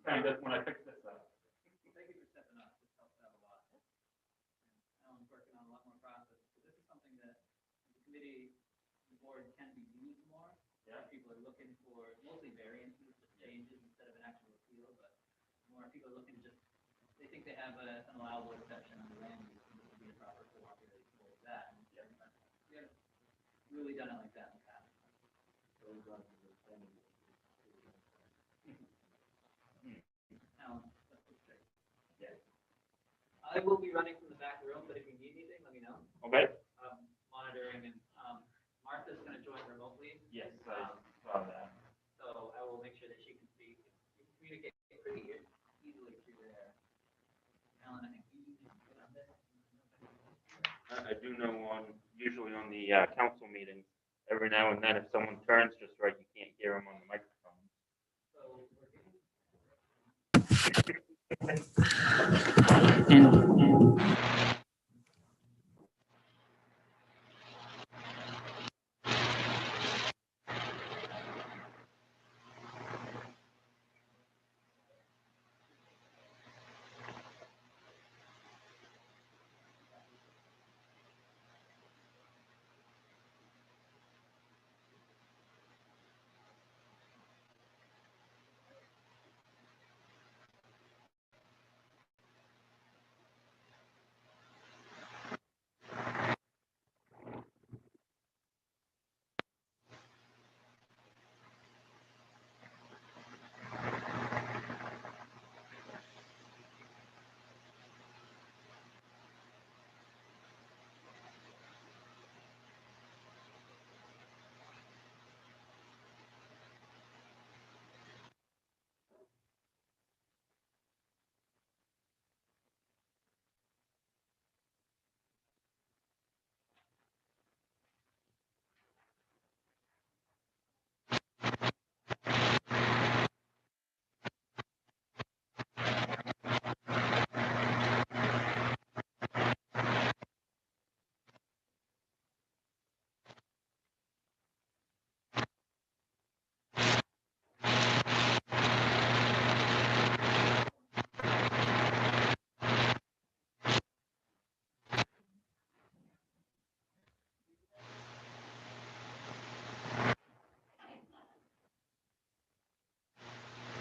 kind of when I fix this up. Thank you for stepping up. This helps out a lot. Alan's working on a lot more process. So this is something that the committee, the board can be used more. Yeah. People are looking for mostly variances, just changes instead of an actual appeal, but more people are looking just, they think they have an allowable exception under land use, and this would be the proper form really for that. And we haven't really done it like that in the past. Alan, that's what's great. Yeah. I will be running from the back room, but if you need anything, let me know. Okay. Monitoring and Martha's going to join remotely. Yes, I saw that. So I will make sure that she can speak. You can communicate pretty easily through there. Alan, I think you need to get on this. I do know usually on the council meetings, every now and then, if someone turns just right, you can't hear them on the microphone. So we're good.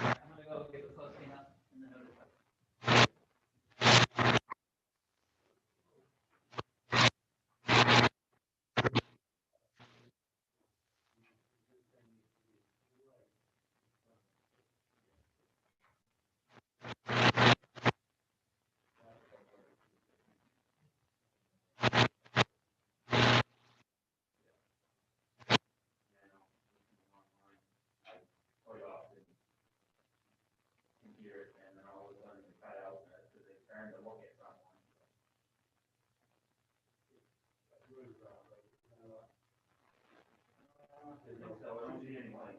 I'm going to go get the posting up and the notice up. Quite often can hear it, and then all of a sudden it cut out because they turn to look at someone. So I don't see anyone.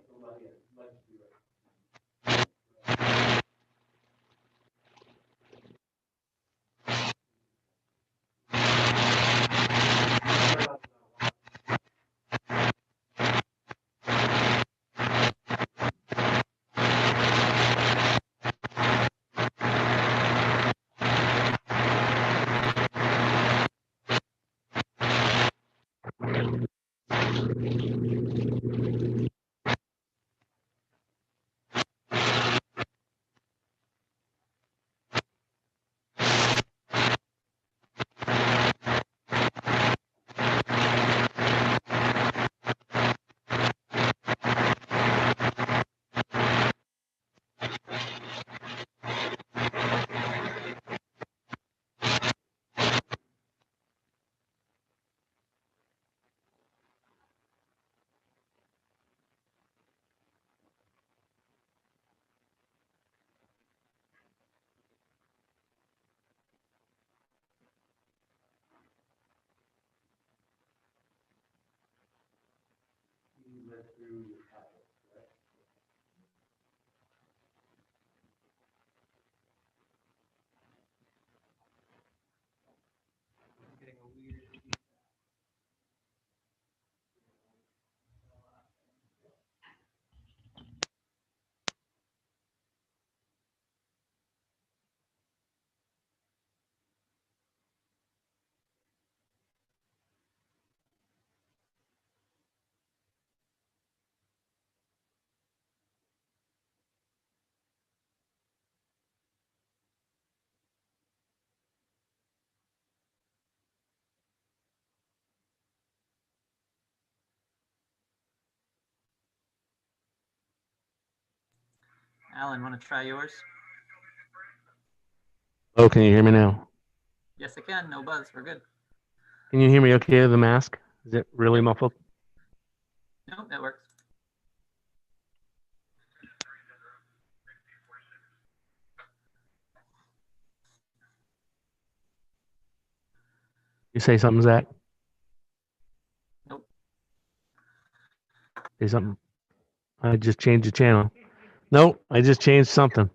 I'm getting a weird Alan, want to try yours? Oh, can you hear me now? Yes, I can. No buzz. We're good. Can you hear me okay with the mask? Is it really Yep. muffled? No, that works. You say something, Zach? Nope. Say something. I just changed the channel. Nope, I just changed something.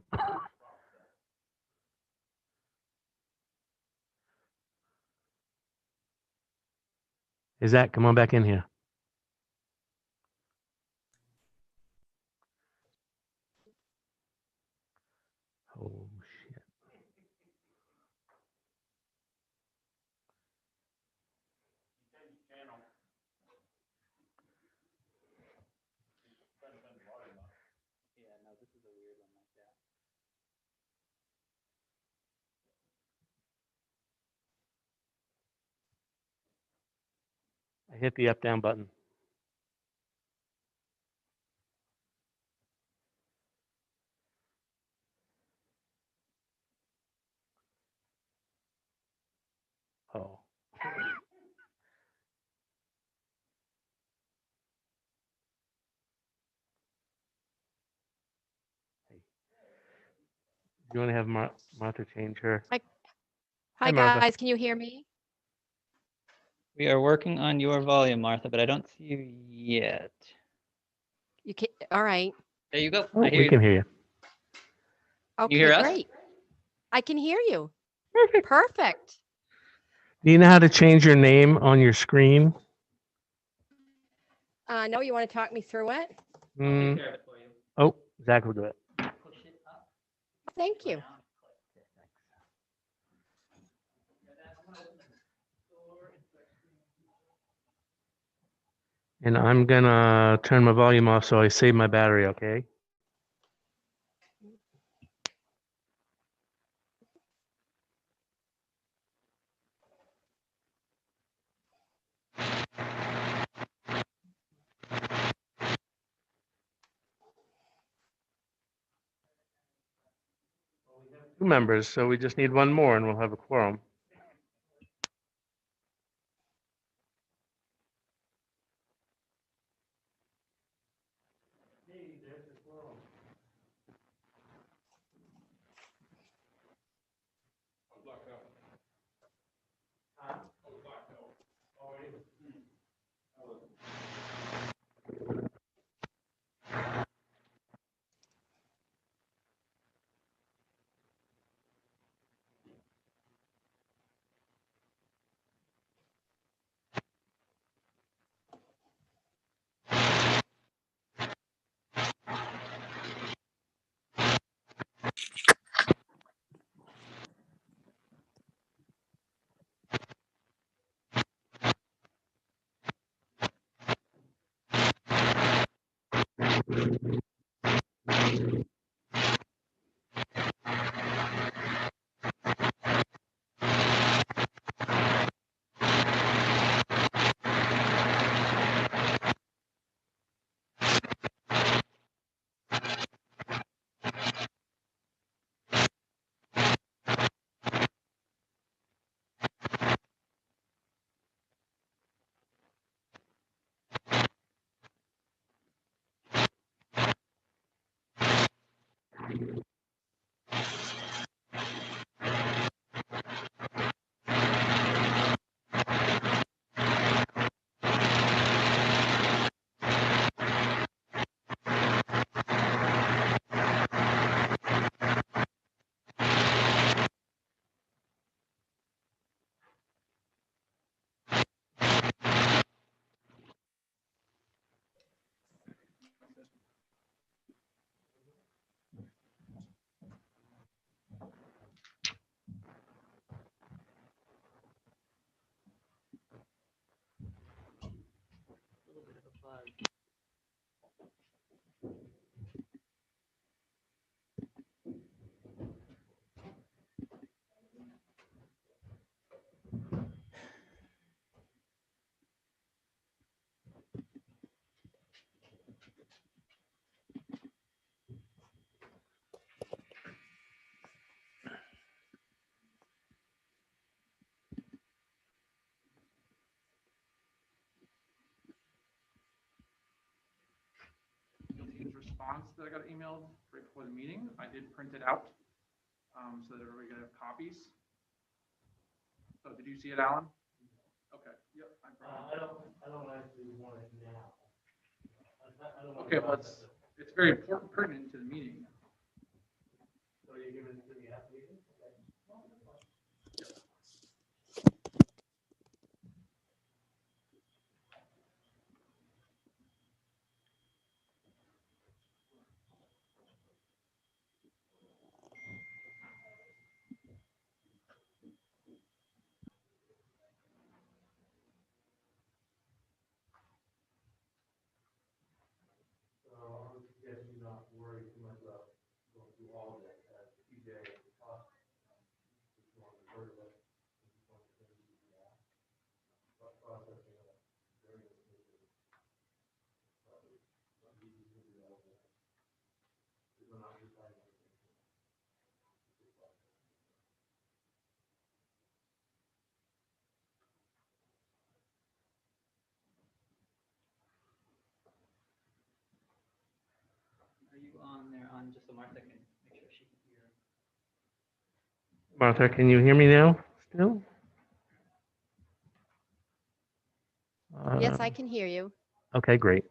Hey, Zach, come on back in here. Oh, shit. Yeah, no, this is a weird one like that. I hit the up down button. Oh. You want to have Martha change her? Hi, Hi, Martha. guys. Can you hear me? We are working on your volume, Martha, but I don't see you yet. You can. All right. There you go. Oh, I hear we you. can hear you. Okay, hear us? great. I can hear you. Perfect. Perfect. Do you know how to change your name on your screen? No, you want to talk me through it? I'll take Mm, care of it for you. oh, Zach will do it. Push it up. Thank you. down, click. And I'm gonna turn my volume off so I save my battery, okay? Two members, so we just need one more and we'll have a quorum. response that I got emailed right before the meeting. I did print it out, so that everybody could have copies. So did you see it, Alan? Okay, yep. I don't actually want it now. Okay, well, it's very important, pertinent to the meeting. So you're giving it to the applicant? Are you on there on just so Martha can make sure she can hear? Martha, can you hear me now still? Yes, I Uh, can hear you. Okay, great.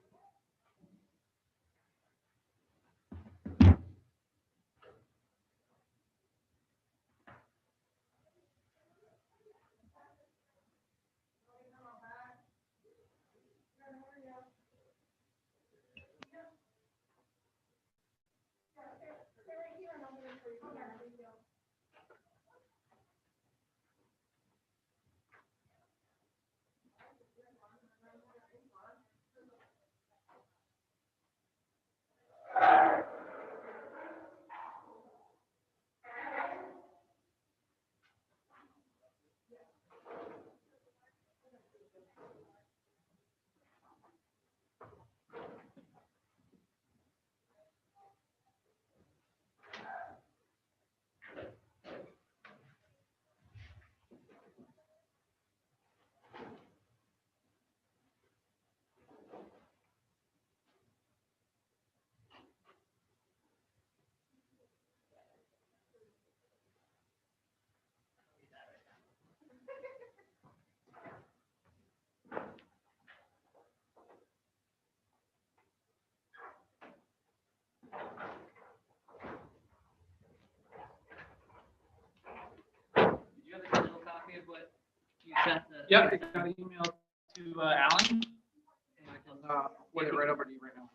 Did you have a digital copy of what you sent? Yep, I got an email to Alan. And I can- Wait, right over to you right now.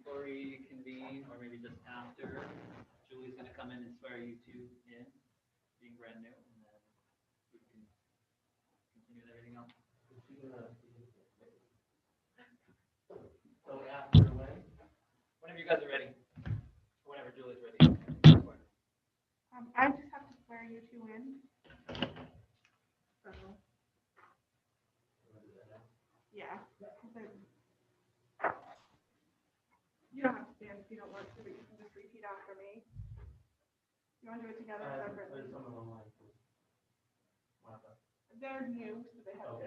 before we convene, or maybe just after, Julie's gonna come in and swear you two in, being brand new, and then we can continue with everything else. So after when? Whenever you guys are ready, or whenever Julie's ready. I just have to swear you two in. So. Yeah. You don't have to stand if you don't want to, but you can just repeat after me. You want to do it together or separately? They're new, so they have to.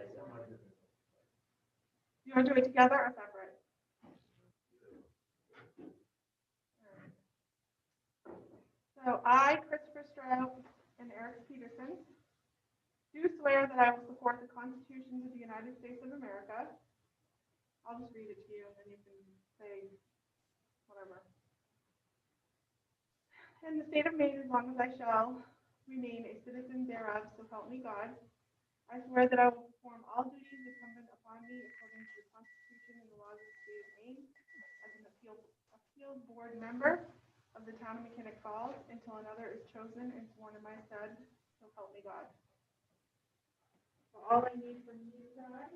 You want to do it together or separate? So I, Christopher Strout and Eric Peterson, do swear that I will support the constitutions of the United States of America. I'll just read it to you and then you can say whatever. In the state of Maine, as long as I shall remain a citizen thereof, so help me God. I swear that I will perform all duties incumbent upon me according to the Constitution and the laws of the state of Maine as an appeal board member of the town of Mechanic Falls until another is chosen and sworn in my stead, so help me God. So all I need from you guys,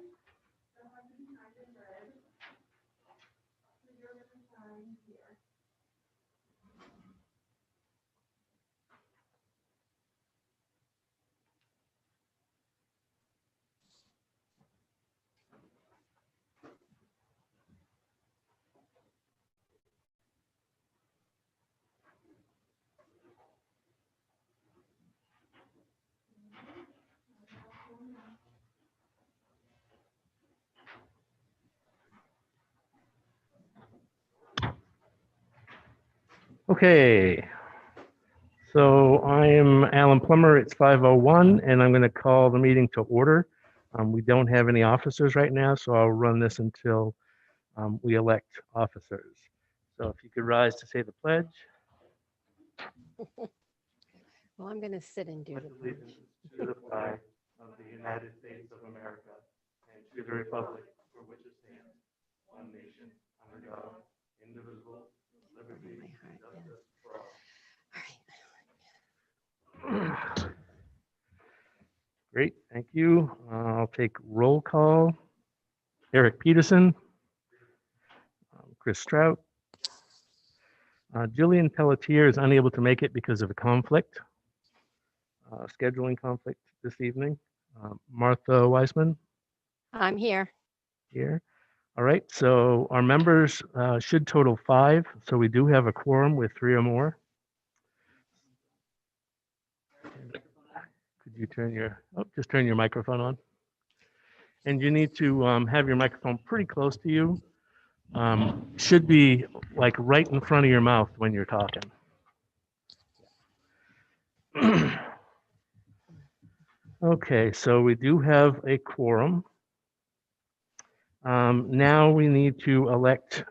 don't have to be signed in red. So you're gonna sign here. Okay. So I am Alan Plummer. It's 5:01 and I'm going to call the meeting to order. We don't have any officers right now, so I'll run this until we elect officers. So if you could rise to say the pledge. Well, I'm going to sit and do the pledge. To the flag of the United States of America and to the republic for which it stands, one nation, under God, indivisible, with liberty My and heart, justice for all. All right. Great, thank you. I'll take roll call. Eric Peterson, Chris Strout. Jillian Pelletier is unable to make it because of a conflict, scheduling conflict this evening. Martha Weisman I'm here. here. All right, so our members should total 5, so we do have a quorum with 3 or more. Could you turn your, just turn your microphone on. And you need to have your microphone pretty close to you. Should be like right in front of your mouth when you're talking. Okay, so we do have a quorum. Now we need to elect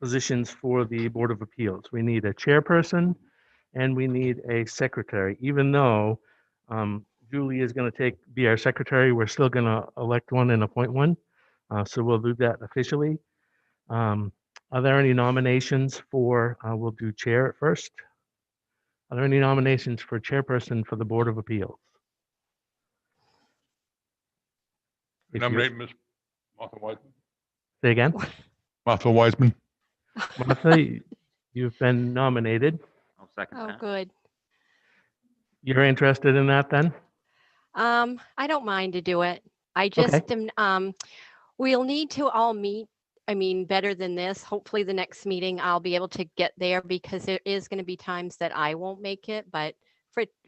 positions for the Board of Appeals. We need a chairperson and we need a secretary. Even though Julie is going to be our secretary, we're still going to elect one and appoint one. So we'll do that officially. Are there any nominations for, we'll do chair at first. Are there any nominations for chairperson for the Board of Appeals? If you- Nominate Ms. Martha Wiseman. Say again? Martha Wiseman. Martha, you've been nominated. I'll second Oh, that. good. You're interested in that then? I don't mind to do it. I just am, we'll need to all meet. I mean, better than this. Hopefully the next meeting I'll be able to get there because there is going to be times that I won't make it. But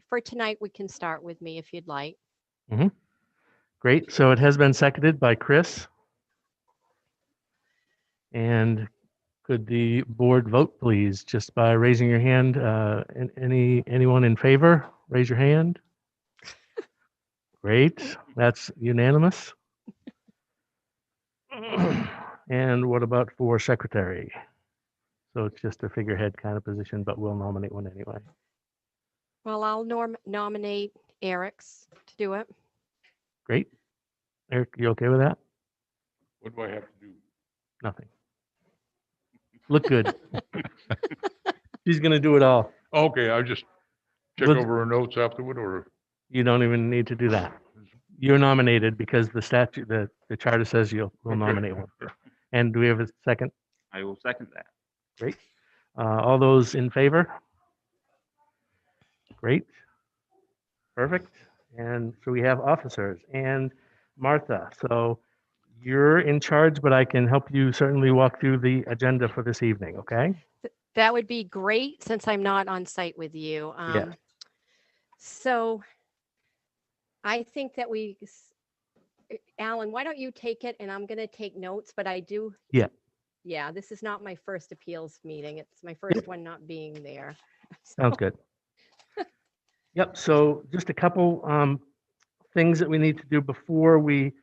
for tonight, we can start with me if you'd like. Great. So it has been seconded by Chris. And could the board vote, please, just by raising your hand? Anyone in favor? Raise your hand. Great. That's unanimous. And what about for secretary? So it's just a figurehead kind of position, but we'll nominate one anyway. Well, I'll nominate Eric's to do it. Great. Eric, you okay with that? What do I have to do? Nothing. Look good. She's gonna do it all. Okay, I'll just check We'll- over her notes afterward, or You don't even need to do that. You're nominated because the statute, the charter says you'll nominate one. And do we have a second? I will second that. Great. All those in favor? Great. Perfect. And so we have officers and Martha. So you're in charge, but I can help you certainly walk through the agenda for this evening, okay? That would be great since I'm not on site with you. Yeah. So I think that Alan, why don't you take it and I'm going to take notes, but I do. Yeah. Yeah, this is not my first appeals meeting. It's my first one not being there. Sounds good. Yep, so just a couple things that we need to do before we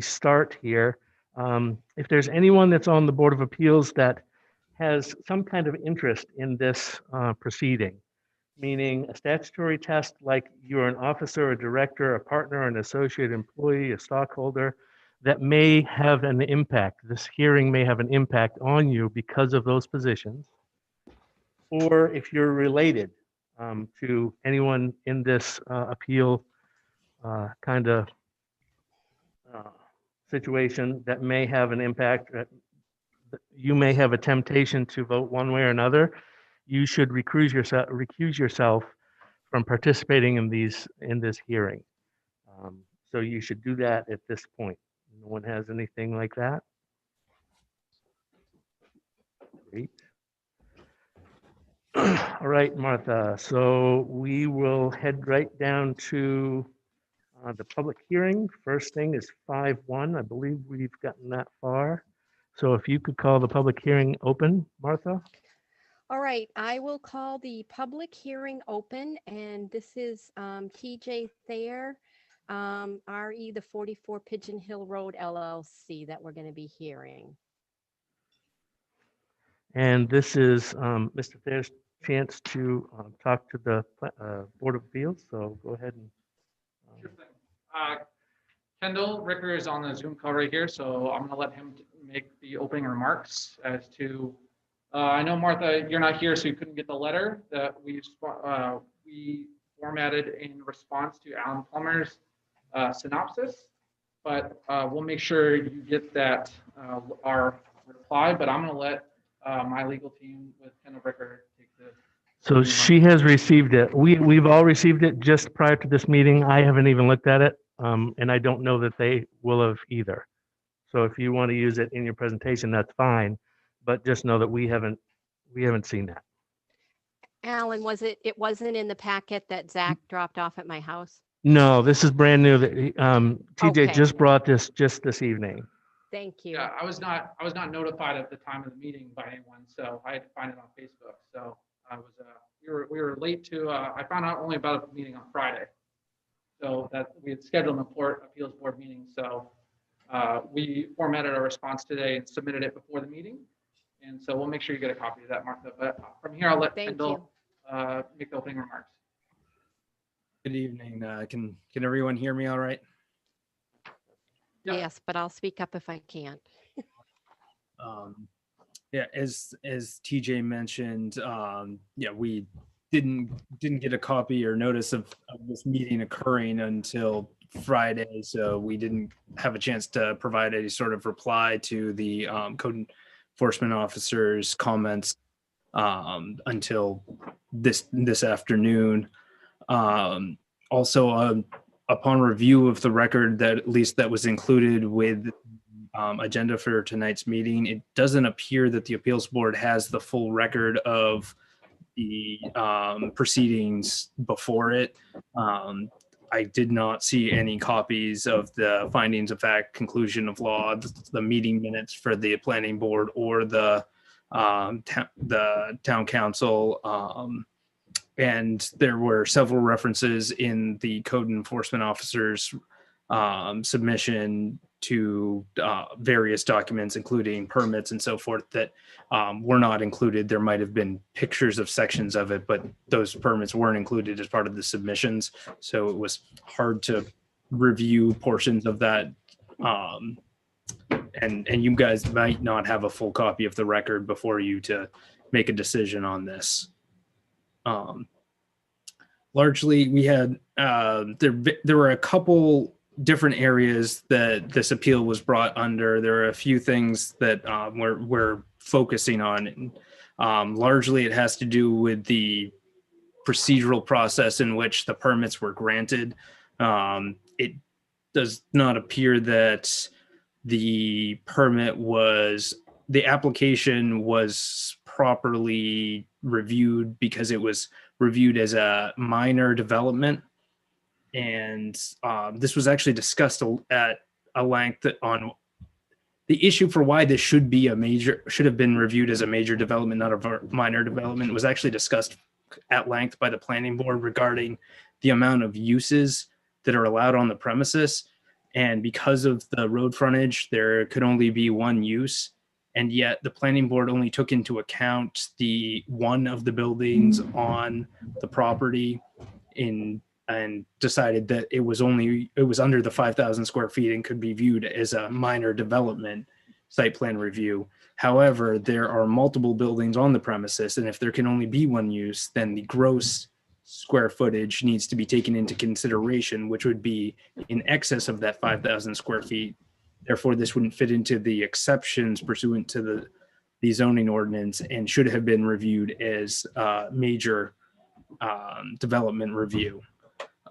start here. If there's anyone that's on the Board of Appeals that has some kind of interest in this proceeding, meaning a statutory test like you're an officer, a director, a partner, an associate employee, a stockholder, that may have an impact. This hearing may have an impact on you because of those positions. Or if you're related to anyone in this appeal kind of situation that may have an impact, you may have a temptation to vote one way or another, you should recuse yourself from participating in this hearing. So you should do that at this point. No one has anything like that? Great. All right, Martha. So we will head right down to the public hearing. First thing is 5-1. I believe we've gotten that far. So if you could call the public hearing open, Martha? All right, I will call the public hearing open, and this is TJ Thayer, RE the 44 Pigeon Hill Road LLC that we're going to be hearing. And this is Mr. Thayer's chance to talk to the Board of Appeals. So go ahead and. Sure thing. Kendall Ricker is on the Zoom call right here, so I'm gonna let him make the opening remarks as to, I know Martha, you're not here, so you couldn't get the letter that we formatted in response to Alan Plummer's synopsis, but we'll make sure you get that, our reply, but I'm gonna let my legal team with Kendall Ricker take the. So she has received it. We've all received it just prior to this meeting. I haven't even looked at it, and I don't know that they will have either. So if you want to use it in your presentation, that's fine, but just know that we haven't seen that. Alan, it wasn't in the packet that Zach dropped off at my house? No, this is brand new. That TJ Okay. just brought this just this evening. Thank you. Yeah, I was not notified at the time of the meeting by anyone, so I had to find it on Facebook. So I was, we were late to, I found out only about the meeting on Friday. So that we had scheduled an appeals board meeting. So we formatted our response today and submitted it before the meeting. And so we'll make sure you get a copy of that, Martha. But from here, I'll let Thank Kendall make the opening remarks. Good evening. Can everyone hear me all right? Yeah. Yes, but I'll speak up if I can't. Yeah, as TJ mentioned, yeah, we didn't get a copy or notice of this meeting occurring until Friday, so we didn't have a chance to provide any sort of reply to the code enforcement officer's comments until this afternoon. Also, upon review of the record that at least that was included with agenda for tonight's meeting, it doesn't appear that the appeals board has the full record of the proceedings before it. I did not see any copies of the findings of fact, conclusion of law, the meeting minutes for the planning board or the town council. And there were several references in the code enforcement officer's submission to various documents, including permits and so forth, that were not included. There might have been pictures of sections of it, but those permits weren't included as part of the submissions. So it was hard to review portions of that and you guys might not have a full copy of the record before you to make a decision on this. Largely, we had there were a couple different areas that this appeal was brought under. There are a few things that we're focusing on. Largely, it has to do with the procedural process in which the permits were granted. It does not appear that the application was properly reviewed because it was reviewed as a minor development. And this was actually discussed at a length on the issue for why this should have been reviewed as a major development, not a minor development. It was actually discussed at length by the planning board regarding the amount of uses that are allowed on the premises. And because of the road frontage, there could only be one use. And yet the planning board only took into account the one of the buildings on the property and decided that it was under the 5,000 square feet and could be viewed as a minor development site plan review. However, there are multiple buildings on the premises, and if there can only be one use, then the gross square footage needs to be taken into consideration, which would be in excess of that 5,000 square feet. Therefore, this wouldn't fit into the exceptions pursuant to the zoning ordinance and should have been reviewed as a major development review.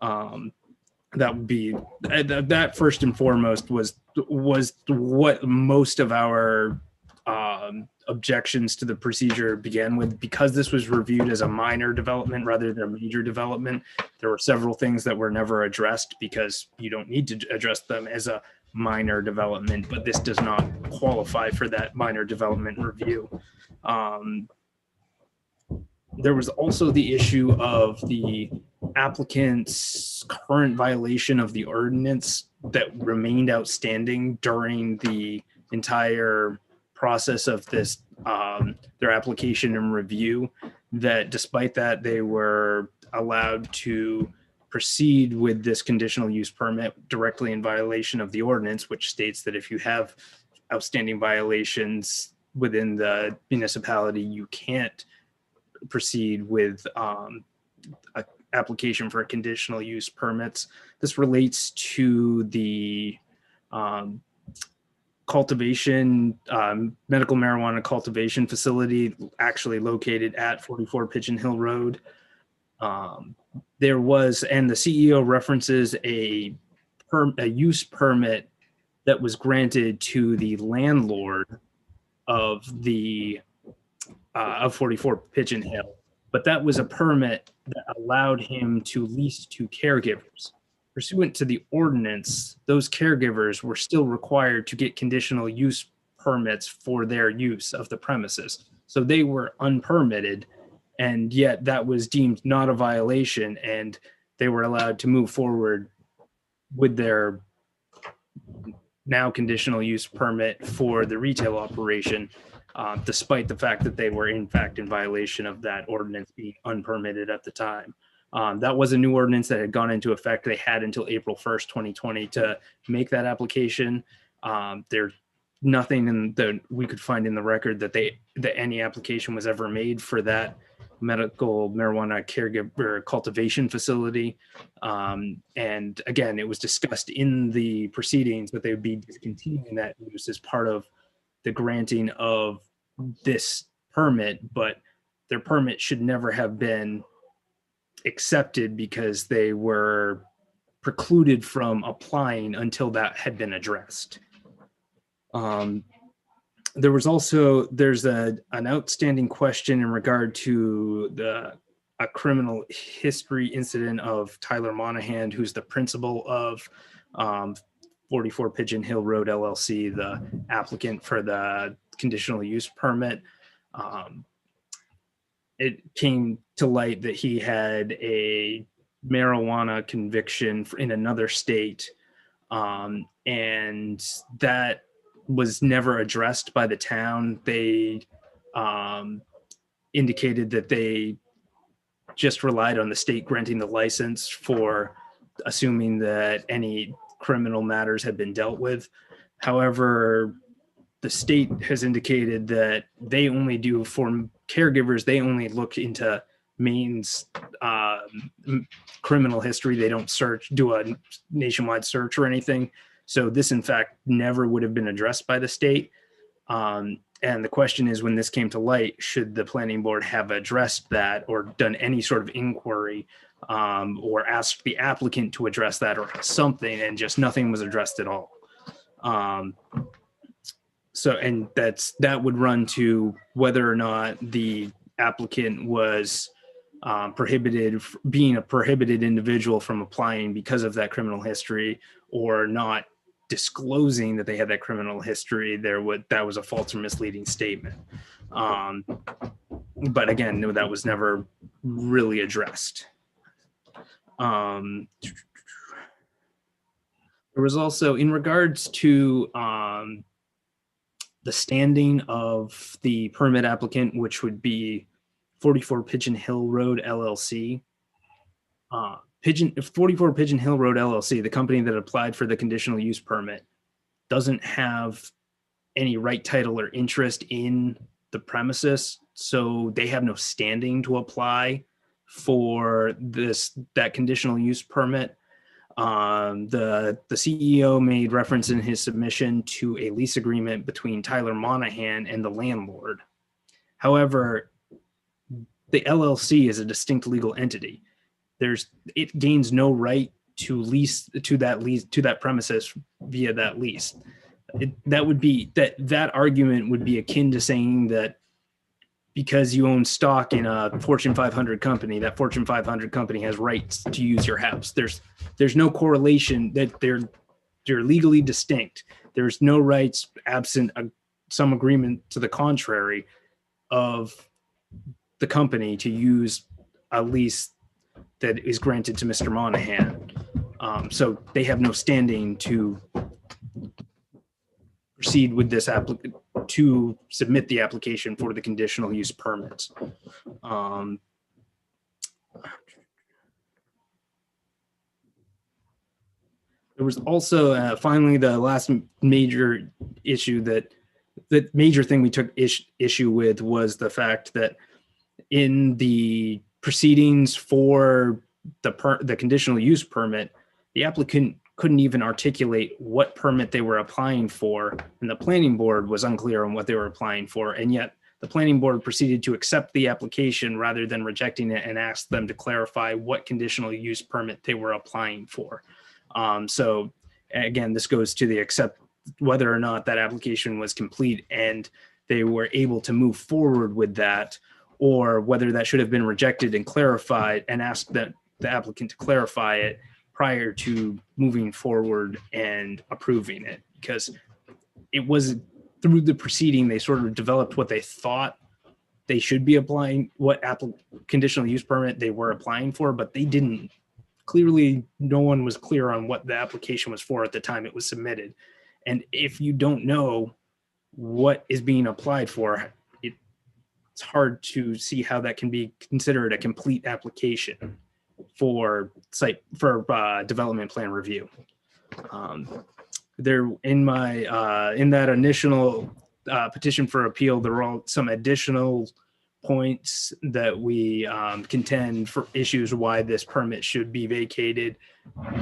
That would be that first and foremost was what most of our objections to the procedure began with. Because this was reviewed as a minor development rather than a major development, there were several things that were never addressed because you don't need to address them as a minor development, but this does not qualify for that minor development review. There was also the issue of the applicant's current violation of the ordinance that remained outstanding during the entire process of this, their application and review, that despite that, they were allowed to proceed with this conditional use permit directly in violation of the ordinance, which states that if you have outstanding violations within the municipality, you can't proceed with an application for a conditional use permits. This relates to the cultivation, medical marijuana cultivation facility actually located at 44 Pigeon Hill Road. There was, and the CEO references a use permit that was granted to the landlord of the of 44 Pigeon Hill, but that was a permit that allowed him to lease to caregivers. Pursuant to the ordinance, those caregivers were still required to get conditional use permits for their use of the premises. So they were unpermitted, and yet that was deemed not a violation, and they were allowed to move forward with their now conditional use permit for the retail operation, despite the fact that they were in fact in violation of that ordinance being unpermitted at the time. That was a new ordinance that had gone into effect. They had until April 1st, 2020 to make that application. There's nothing that we could find in the record that any application was ever made for that medical marijuana caregiver cultivation facility. And again, it was discussed in the proceedings that they would be discontinuing that use as part of the granting of this permit, but their permit should never have been accepted because they were precluded from applying until that had been addressed. There's an outstanding question in regard to a criminal history incident of Tyler Monahan, who's the principal of 44 Pigeon Hill Road LLC, the applicant for the conditional use permit. It came to light that he had a marijuana conviction in another state, and that was never addressed by the town. They indicated that they just relied on the state granting the license for assuming that any criminal matters had been dealt with. However, the state has indicated that they only do for caregivers, they only look into Maine's criminal history. They don't do a nationwide search or anything. So this, in fact, never would have been addressed by the state. And the question is, when this came to light, should the planning board have addressed that or done any sort of inquiry or asked the applicant to address that or something, and just nothing was addressed at all. So, and that would run to whether or not the applicant was being a prohibited individual from applying because of that criminal history, or not disclosing that they had that criminal history. That was a false or misleading statement. But again, no, that was never really addressed. There was also, in regards to the standing of the permit applicant, which would be 44 Pigeon Hill Road LLC. 44 Pigeon Hill Road LLC, the company that applied for the conditional use permit, doesn't have any right, title, or interest in the premises, so they have no standing to apply for that conditional use permit. The CEO made reference in his submission to a lease agreement between Tyler Monahan and the landlord. However, the LLC is a distinct legal entity. It gains no right to lease to that premises via that lease. That argument would be akin to saying that because you own stock in a Fortune 500 company, that Fortune 500 company has rights to use your house. There's no correlation, that they're legally distinct. There's no rights absent some agreement to the contrary of the company to use a lease that is granted to Mr. Monahan. So they have no standing to proceed with this to submit the application for the conditional use permits. There was also finally the last major issue the major thing we took issue with was the fact that in the proceedings for the conditional use permit, the applicant couldn't even articulate what permit they were applying for, and the planning board was unclear on what they were applying for, and yet the planning board proceeded to accept the application rather than rejecting it and asked them to clarify what conditional use permit they were applying for. So again, this goes to whether or not that application was complete and they were able to move forward with that, or whether that should have been rejected and clarified and asked the applicant to clarify it prior to moving forward and approving it, because it was through the proceeding they sort of developed what they thought they should be applying, what conditional use permit they were applying for, but they didn't. Clearly, no one was clear on what the application was for at the time it was submitted. And if you don't know what is being applied for, it's hard to see how that can be considered a complete application for development plan review. In that initial petition for appeal, there were some additional points that we contend for issues why this permit should be vacated,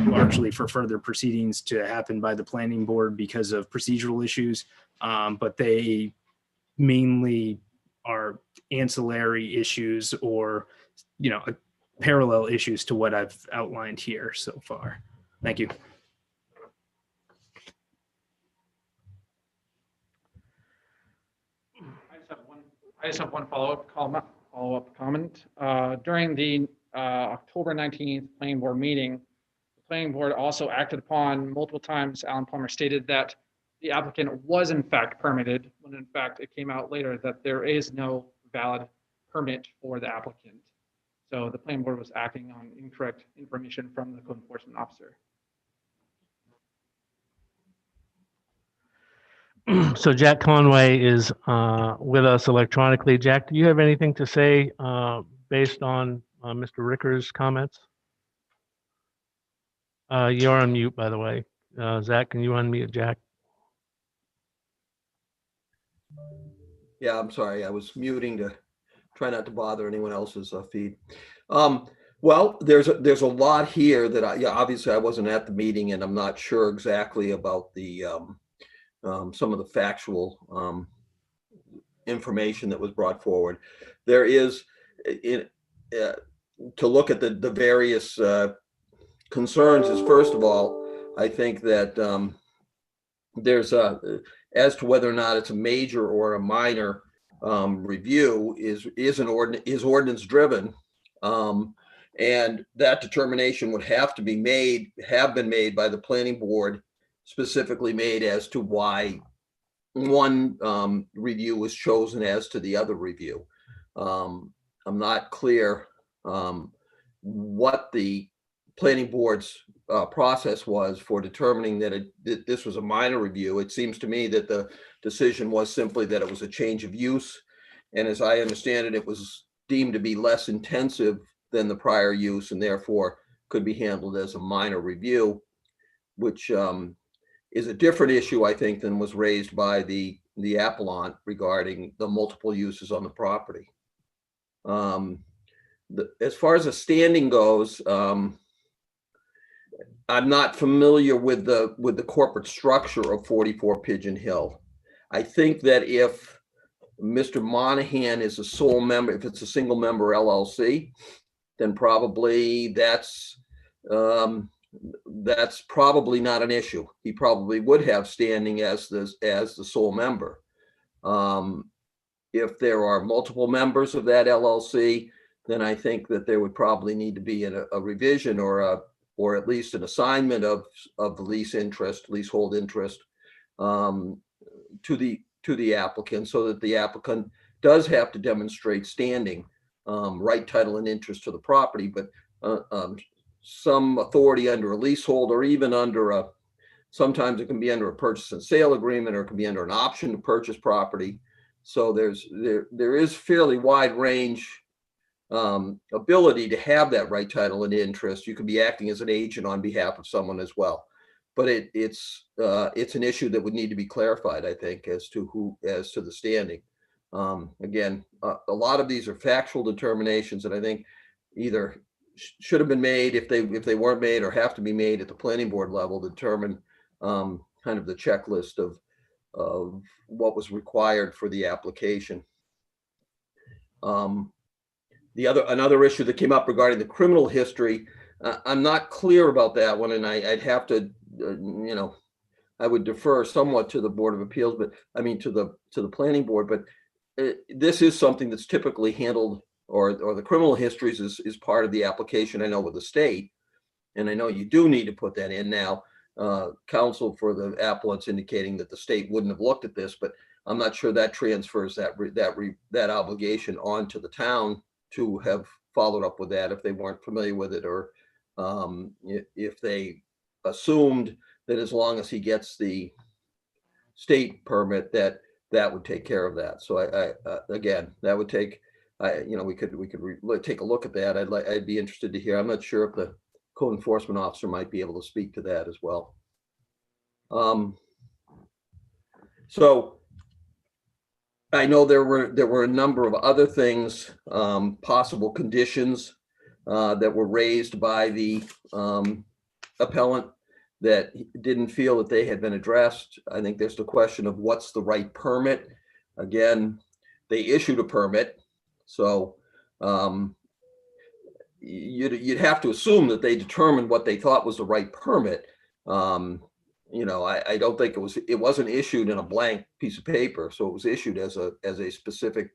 largely for further proceedings to happen by the planning board because of procedural issues, but they mainly are ancillary issues or parallel issues to what I've outlined here so far. Thank you. I just have one follow-up comment. During the October 19th planning board meeting, the planning board also acted upon multiple times. Alan Palmer stated that the applicant was in fact permitted, when in fact it came out later that there is no valid permit for the applicant. So the planning board was acting on incorrect information from the code enforcement officer. So Jack Conway is with us electronically. Jack, do you have anything to say based on Mr. Ricker's comments? You're on mute, by the way. Zach, can you unmute Jack? Yeah, I'm sorry. I was muting to try not to bother anyone else's feed. Well, there's a lot here that yeah, obviously I wasn't at the meeting and I'm not sure exactly about the some of the factual information that was brought forward. There is to look at the various concerns is, first of all, I think that there's as to whether or not it's a major or a minor review is ordinance driven, and that determination would have to be have been made by the planning board, specifically made as to why one review was chosen as to the other review. I'm not clear what the planning board's process was for determining that this was a minor review. It seems to me that the decision was simply that it was a change of use. And as I understand it, it was deemed to be less intensive than the prior use and therefore could be handled as a minor review, which is a different issue, I think, than was raised by the appellant regarding the multiple uses on the property. As far as the standing goes, I'm not familiar with the corporate structure of 44 Pigeon Hill. I think that if Mr. Monahan is a sole member, if it's a single member LLC, then probably that's probably not an issue. He probably would have standing as the sole member. If there are multiple members of that LLC, then I think that there would probably need to be a revision or at least an assignment of the leasehold interest to the applicant, so that the applicant does have to demonstrate standing, right, title, and interest to the property, but some authority under a leasehold, or even under sometimes it can be under a purchase and sale agreement, or it can be under an option to purchase property. So there is fairly wide range ability to have that right, title, and interest. You could be acting as an agent on behalf of someone as well, but it's an issue that would need to be clarified, I think, as to the standing. Again, a lot of these are factual determinations that I think either should have been made if they weren't made, or have to be made at the planning board level to determine kind of the checklist of what was required for the application. Another issue that came up regarding the criminal history, I'm not clear about that one, and I'd have to, I would defer somewhat to the Board of Appeals, but I mean to the planning board. But this is something that's typically handled, or the criminal histories is part of the application, I know, with the state, and I know you do need to put that in now. Counsel for the appellant's indicating that the state wouldn't have looked at this, but I'm not sure that transfers that obligation onto the town to have followed up with that if they weren't familiar with it, or if they assumed that as long as he gets the state permit, that would take care of that. So again, that would take, we could take a look at that. I'd be interested to hear. I'm not sure if the code enforcement officer might be able to speak to that as well. So I know there were a number of other things, possible conditions that were raised by the appellant that didn't feel that they had been addressed. I think there's the question of what's the right permit. Again, they issued a permit, so you'd have to assume that they determined what they thought was the right permit. I don't think it wasn't issued in a blank piece of paper, so it was issued as a specific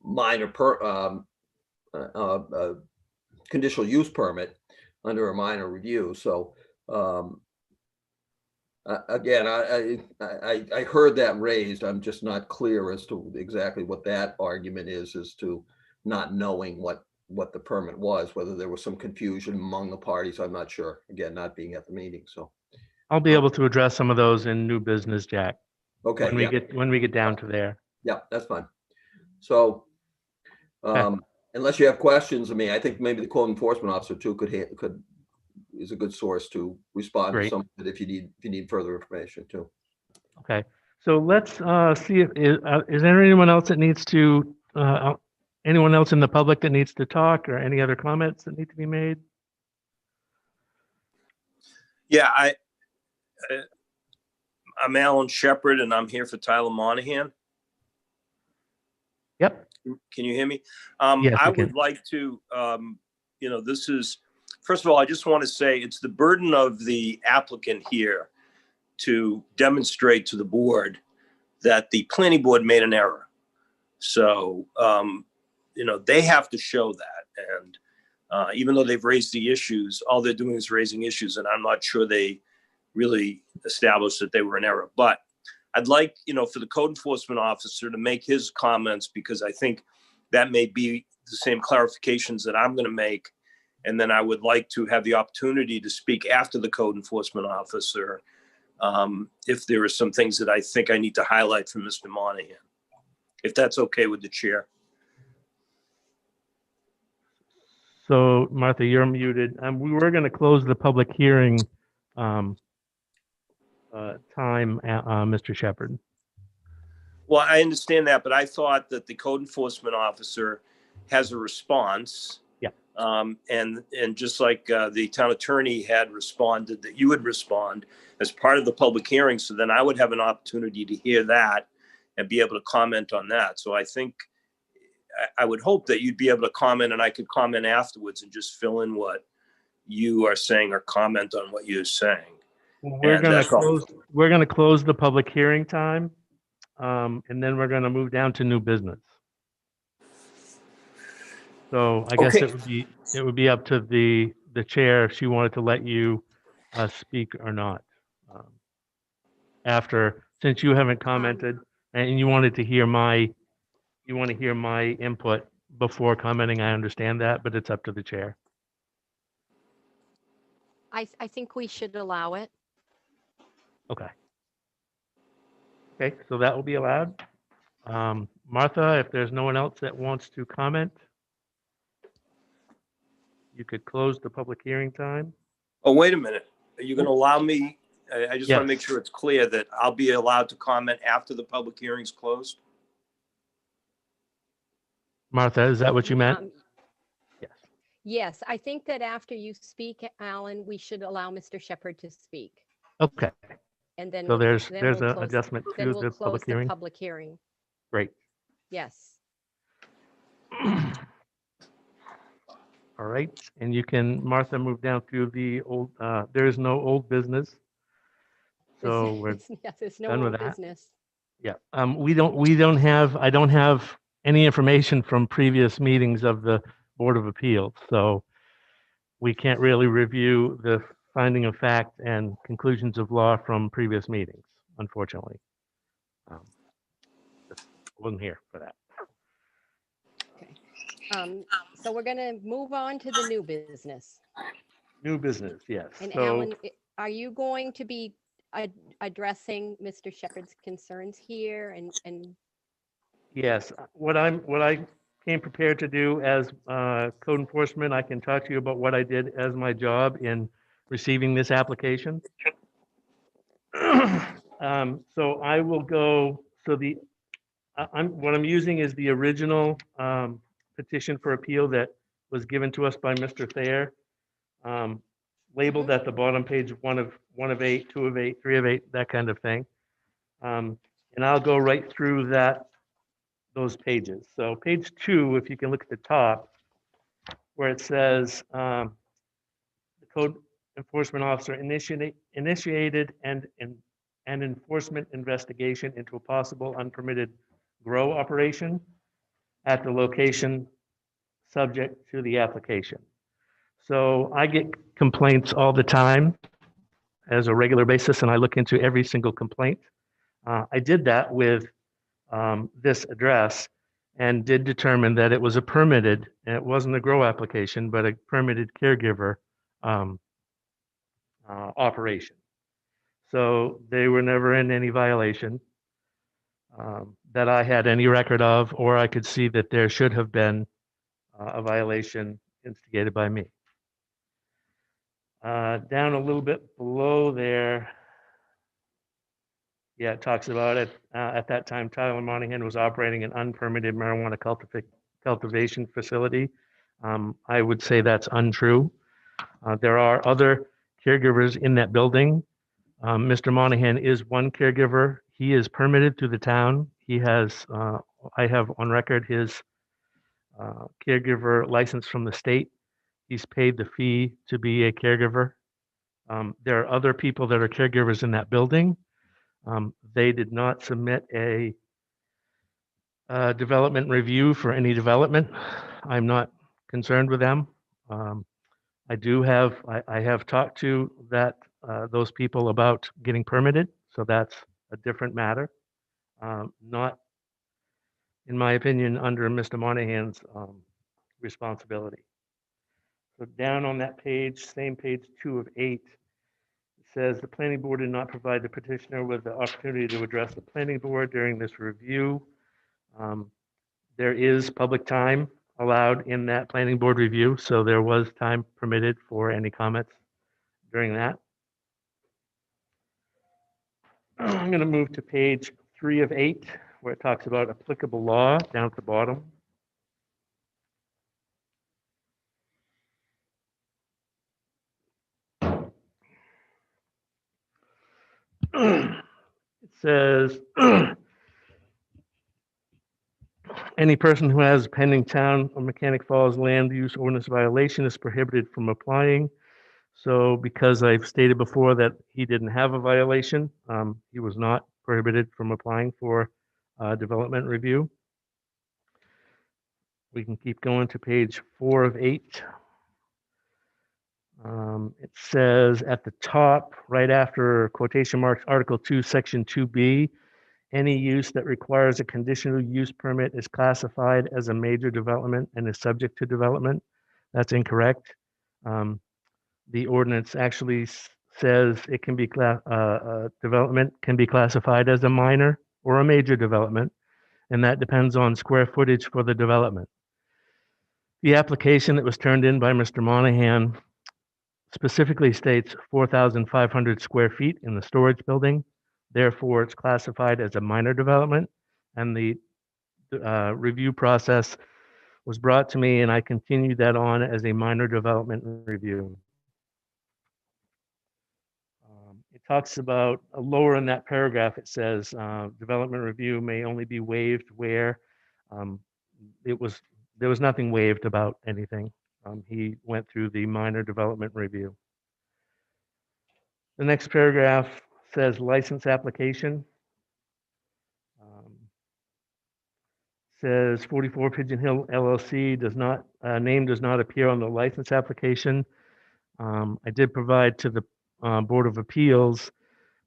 minor conditional use permit under a minor review. So again, I heard that raised. I'm just not clear as to exactly what that argument is, as to not knowing what the permit was, whether there was some confusion among the parties. I'm not sure, again, not being at the meeting. So I'll be able to address some of those in new business, Jack, okay, when we get down to there. Yeah, that's fine. So unless you have questions of me, I think maybe the code enforcement officer too is a good source to respond to Great. some of it if you need further information too. Okay. So let's see if, is there anyone else that needs to, anyone else in the public that needs to talk, or any other comments that need to be made? Yeah, I'm Alan Shepard, and I'm here for Tyler Monahan. Yep. Can you hear me? Yes, I we can. would like to, this is, first of all, I just want to say it's the burden of the applicant here to demonstrate to the board that the planning board made an error. So, they have to show that. And even though they've raised the issues, all they're doing is raising issues, and I'm not sure they really established that they were in error. But I'd like, for the code enforcement officer to make his comments, because I think that may be the same clarifications that I'm going to make. And then I would like to have the opportunity to speak after the code enforcement officer if there are some things that I think I need to highlight from Mr. Monahan, if that's okay with the chair. So Martha, you're muted. We were going to close the public hearing time, Mr. Shepherd. Well, I understand that, but I thought that the code enforcement officer has a response. Yeah. And just like the town attorney had responded, that you would respond as part of the public hearing. So then I would have an opportunity to hear that and be able to comment on that. So I think I would hope that you'd be able to comment, and I could comment afterwards and just fill in what you are saying or comment on what you're saying. We're going to close the public hearing time, and then we're going to move down to new business. So I guess it would be up to the chair if she wanted to let you speak or not. Since you haven't commented and you wanted to hear my input before commenting, I understand that, but it's up to the chair. I think we should allow it. Okay. Okay, so that will be allowed. Martha, if there's no one else that wants to comment, you could close the public hearing time. Oh, wait a minute. Are you going to allow me? I just want to make Yes. sure it's clear that I'll be allowed to comment after the public hearing's closed. Martha, is that what you meant? Yes. Yes, I think that after you speak, Alan, we should allow Mr. Shepherd to speak. Okay, And then. so there's then an we'll close- adjustment Then to we'll the close public the hearing. public hearing. Great. Yes. All right, and you can, Martha, move down to the old, there is no old business. So we're Yeah, there's no done with old that. business. Yeah, I don't have any information from previous meetings of the Board of Appeals, so we can't really review the finding of fact and conclusions of law from previous meetings, unfortunately. Just wasn't here for that. So we're going to move on to the new business. New business, yes. And So, Alan, are you going to be addressing Mr. Shepherd's concerns here and yes, what I came prepared to do as code enforcement, I can talk to you about what I did as my job in receiving this application. So I will go, so what I'm using is the original petition for appeal that was given to us by Mr. Thayer, labeled at the bottom page, one of 8, 2 of 8, 3 of 8, that kind of thing. And I'll go right through those pages. So page 2, if you can look at the top, where it says the code enforcement officer initiated an enforcement investigation into a possible unpermitted grow operation at the location subject to the application. So I get complaints all the time as a regular basis, and I look into every single complaint. I did that with this address and did determine that it was a permitted, and it wasn't a grow application, but a permitted caregiver operation. So they were never in any violation that I had any record of, or I could see that there should have been a violation instigated by me. Down a little bit below there, Yeah, it talks about it. At that time, Tyler Monahan was operating an unpermitted marijuana cultivation facility. I would say that's untrue. There are other caregivers in that building. Mr. Monahan is one caregiver. He is permitted through the town. He has, I have on record his caregiver license from the state. He's paid the fee to be a caregiver. There are other people that are caregivers in that building. They did not submit a development review for any development. I'm not concerned with them. I have talked to those people about getting permitted, so that's a different matter. Not, in my opinion, under Mr. Monahan's responsibility. So down on that page, same page 2 of 8, it says the planning board did not provide the petitioner with the opportunity to address the planning board during this review. There is public time allowed in that planning board review, so there was time permitted for any comments during that. I'm going to move to page 3 of 8, where it talks about applicable law down at the bottom. It says, any person who has a pending town or Mechanic Falls land use ordinance violation is prohibited from applying. So because I've stated before that he didn't have a violation, he was not prohibited from applying for development review. We can keep going to page 4 of 8. It says at the top, right after quotation marks, Article 2, Section 2B, any use that requires a conditional use permit is classified as a major development and is subject to development. That's incorrect. The ordinance actually says it can be development can be classified as a minor or a major development, and that depends on square footage for the development. The application that was turned in by Mr. Monahan specifically states 4,500 square feet in the storage building. Therefore, it's classified as a minor development, and the review process was brought to me, and I continued that on as a minor development review. It talks about lower in that paragraph, it says development review may only be waived where there was nothing waived about anything. He went through the minor development review. The next paragraph says license application. Says 44 Pigeon Hill LLC does not, name does not appear on the license application. I did provide to the Board of Appeals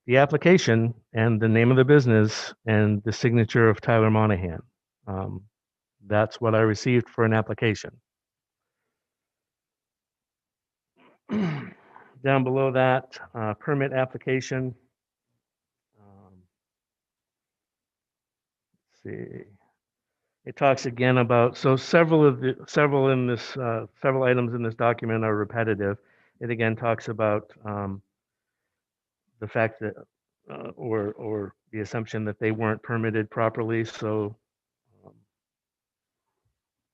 the application and the name of the business and the signature of Tyler Monahan. That's what I received for an application. Down below that, permit application. Let's see. It talks again about, so several items in this document are repetitive. It again talks about the fact that, or the assumption that they weren't permitted properly, so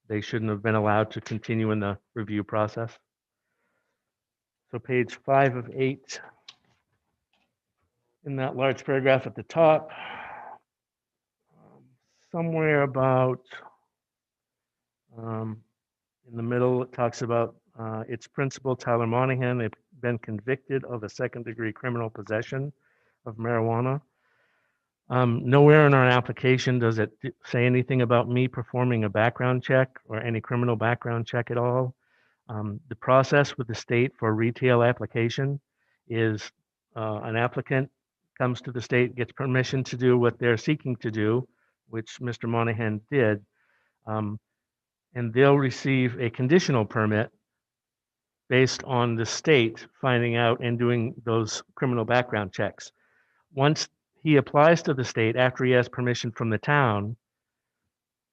they shouldn't have been allowed to continue in the review process. So page 5 of 8, in that large paragraph at the top, somewhere about in the middle, it talks about its principal, Tyler Monahan, had been convicted of a second-degree criminal possession of marijuana. Nowhere in our application does it say anything about me performing a background check or any criminal background check at all. The process with the state for retail application is an applicant comes to the state, gets permission to do what they're seeking to do, which Mr. Monahan did, and they'll receive a conditional permit based on the state finding out and doing those criminal background checks. Once he applies to the state after he has permission from the town,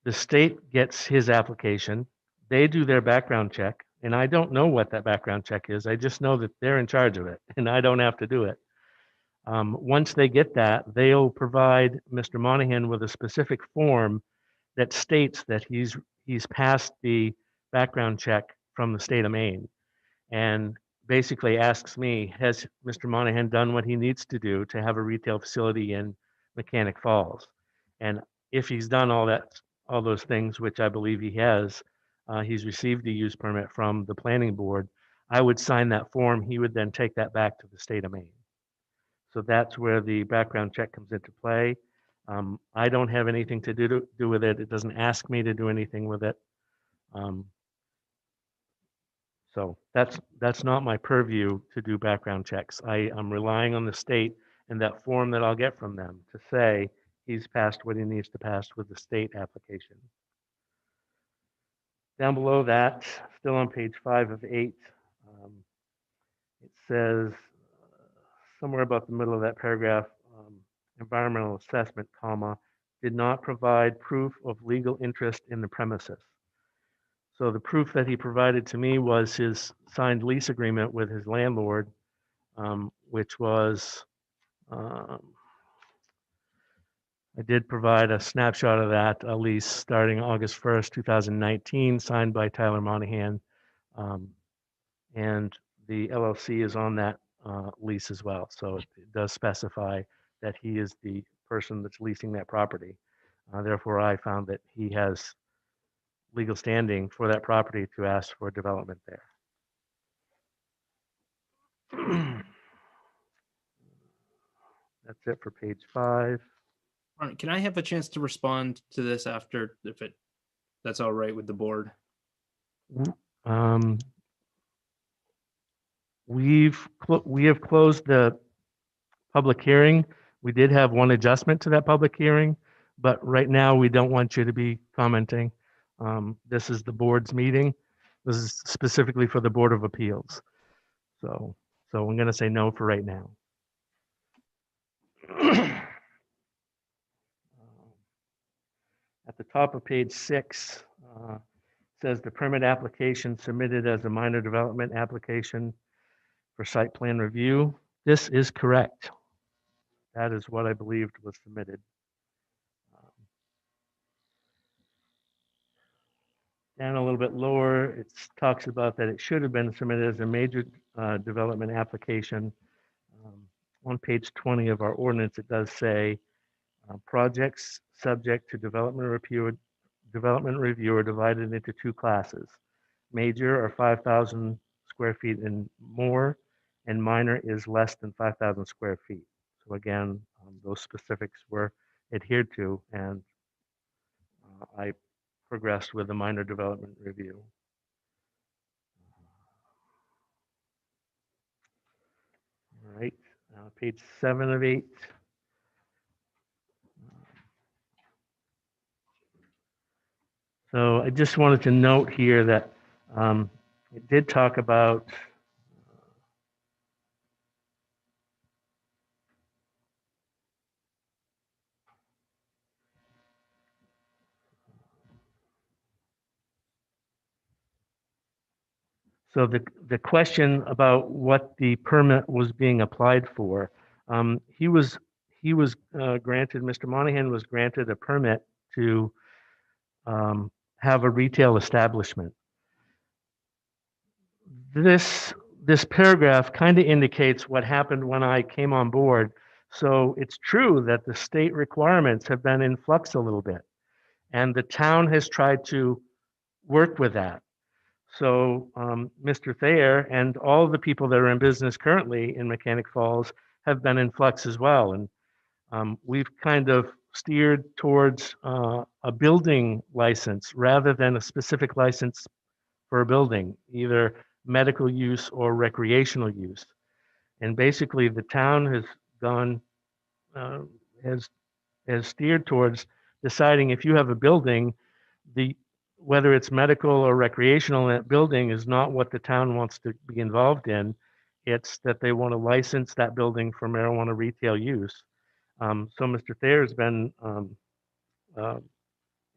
the state gets his application, they do their background check, and I don't know what that background check is. I just know that they're in charge of it, and I don't have to do it. Once they get that, they'll provide Mr. Monahan with a specific form that states that he's passed the background check from the state of Maine, and basically asks me, has Mr. Monahan done what he needs to do to have a retail facility in Mechanic Falls? And if he's done all those things, which I believe he has, he's received a use permit from the planning board, I would sign that form. He would then take that back to the state of Maine. So that's where the background check comes into play. I don't have anything to do with it. It doesn't ask me to do anything with it. So that's not my purview to do background checks. I'm relying on the state and that form that I'll get from them to say he's passed what he needs to pass with the state application. Down below that, still on page 5 of 8, it says somewhere about the middle of that paragraph, environmental assessment, comma, did not provide proof of legal interest in the premises. So the proof that he provided to me was his signed lease agreement with his landlord, which was, I did provide a snapshot of that, a lease starting August 1st, 2019, signed by Tyler Monahan. And the LLC is on that lease as well. So it does specify that he is the person that's leasing that property. Therefore, I found that he has legal standing for that property to ask for development there. That's it for page 5. All right, can I have a chance to respond to this after, if that's all right with the board? We have closed the public hearing. We did have one adjustment to that public hearing, but right now we don't want you to be commenting. This is the board's meeting. This is specifically for the Board of Appeals. So I'm going to say no for right now. At the top of page 6, says the permit application submitted as a minor development application for site plan review. This is correct. That is what I believed was submitted. Down a little bit lower, it talks about that it should have been submitted as a major development application. On page 20 of our ordinance, it does say projects subject to development review are divided into 2 classes. Major are 5,000 square feet and more, and minor is less than 5,000 square feet. So again, those specifics were adhered to, and I progressed with the minor development review. All right, page 7 of 8. So I just wanted to note here that it did talk about so the question about what the permit was being applied for, he was granted, Mr. Monahan was granted a permit to have a retail establishment. This paragraph kind of indicates what happened when I came on board. So it's true that the state requirements have been in flux a little bit, and the town has tried to work with that. So Mr. Thayer and all the people that are in business currently in Mechanic Falls have been in flux as well. And we've kind of steered towards a building license rather than a specific license for a building, either medical use or recreational use. And basically the town has gone, has steered towards deciding if you have a building, whether it's medical or recreational, that building is not what the town wants to be involved in. It's that they want to license that building for marijuana retail use. So Mr. Thayer has been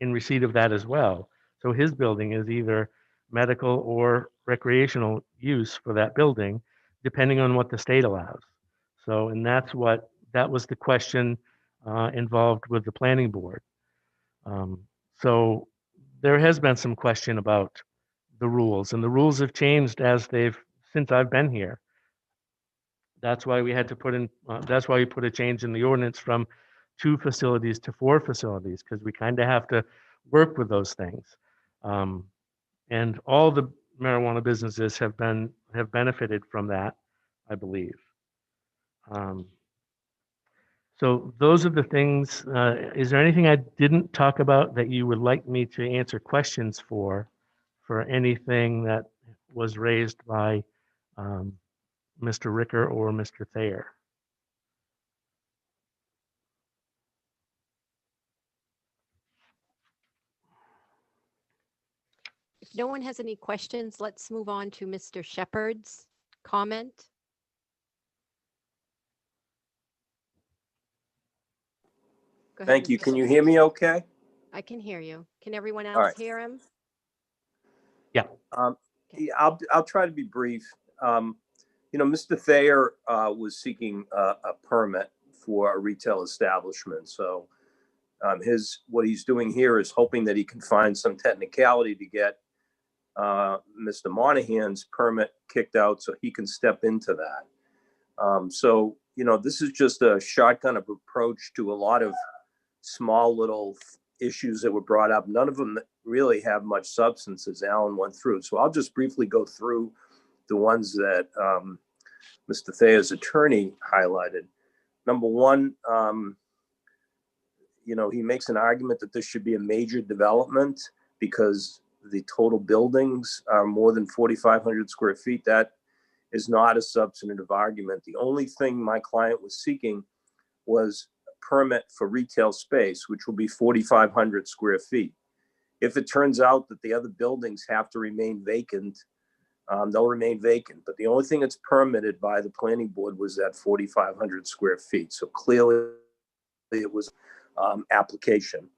in receipt of that as well. So his building is either medical or recreational use for that building, depending on what the state allows. So, and that was the question involved with the planning board. So there has been some question about the rules, and the rules have changed since I've been here. That's why we had to that's why we put a change in the ordinance from 2 facilities to 4 facilities, because we kind of have to work with those things. And all the marijuana businesses have benefited from that, I believe. So those are the things. Is there anything I didn't talk about that you would like me to answer questions for anything that was raised by Mr. Ricker or Mr. Thayer? If no one has any questions, let's move on to Mr. Shepherd's comment. Go ahead, Thank you. Mr. Can you Shepherd. hear me okay? I can hear you. Can everyone All else right. hear him? Yeah, I'll try to be brief. Mr. Thayer was seeking a permit for a retail establishment. So what he's doing here is hoping that he can find some technicality to get Mr. Monahan's permit kicked out so he can step into that. This is just a shotgun approach to a lot of small little issues that were brought up. None of them really have much substance, as Alan went through. So I'll just briefly go through the ones that Mr. Thayer's attorney highlighted. Number one, he makes an argument that this should be a major development because the total buildings are more than 4,500 square feet. That is not a substantive argument. The only thing my client was seeking was a permit for retail space, which will be 4,500 square feet. If it turns out that the other buildings have to remain vacant, they'll remain vacant. But the only thing that's permitted by the planning board was that 4,500 square feet. So clearly it was application.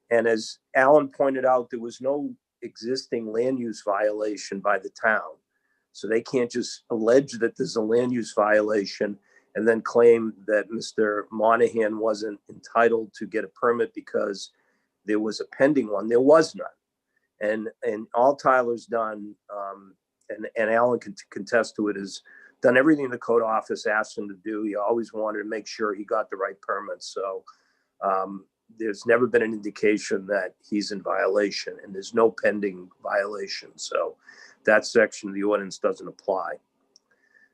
And as Alan pointed out, there was no existing land use violation by the town. So they can't just allege that there's a land use violation and then claim that Mr. Monahan wasn't entitled to get a permit because there was a pending one. There was none. And all Tyler's done, and Alan can contest to it, is done everything the code office asked him to do. He always wanted to make sure he got the right permit. So there's never been an indication that he's in violation, and there's no pending violation. So that section of the ordinance doesn't apply.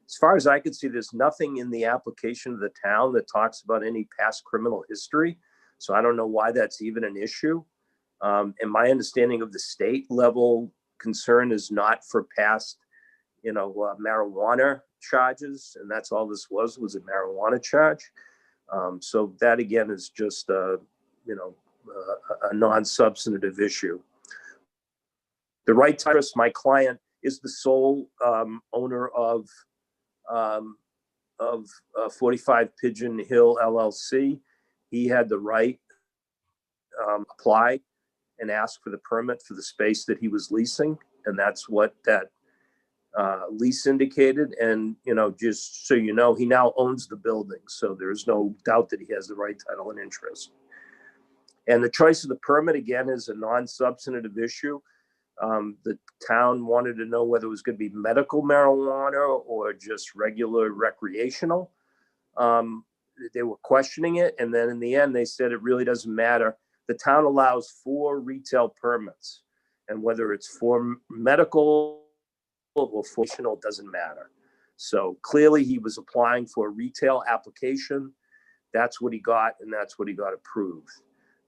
As far as I can see, there's nothing in the application of the town that talks about any past criminal history. So I don't know why that's even an issue. And my understanding of the state level concern is not for past, marijuana charges. And that's all this was a marijuana charge. So that again is just, a non-substantive issue. The right to interest, my client is the sole owner of 45 Pigeon Hill LLC. He had the right apply and ask for the permit for the space that he was leasing, and that's what that lease indicated. And just so you know, he now owns the building, so there's no doubt that he has the right title and interest. And the choice of the permit again is a non-substantive issue. The town wanted to know whether it was going to be medical marijuana or just regular recreational. They were questioning it, and then in the end they said it really doesn't matter. The town allows 4 retail permits, and whether it's for medical or for recreational doesn't matter. So clearly he was applying for a retail application. That's what he got, and that's what he got approved.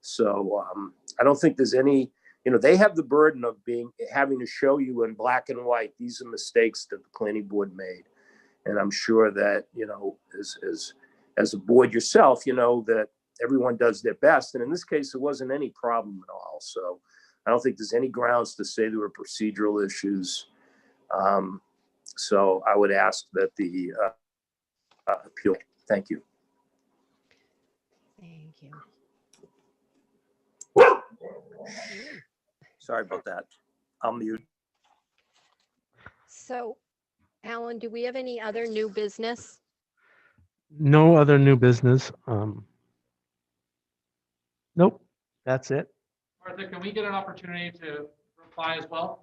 So I don't think there's any, they have the burden of having to show you in black and white, these are mistakes that the planning board made. And I'm sure that, as a board yourself, that everyone does their best. And in this case, there wasn't any problem at all. So I don't think there's any grounds to say there were procedural issues. So I would ask that the appeal. Thank you. Thank you. Sorry about that. I'll mute. So, Alan, do we have any other new business? No other new business. Nope, that's it. Martha, can we get an opportunity to reply as well?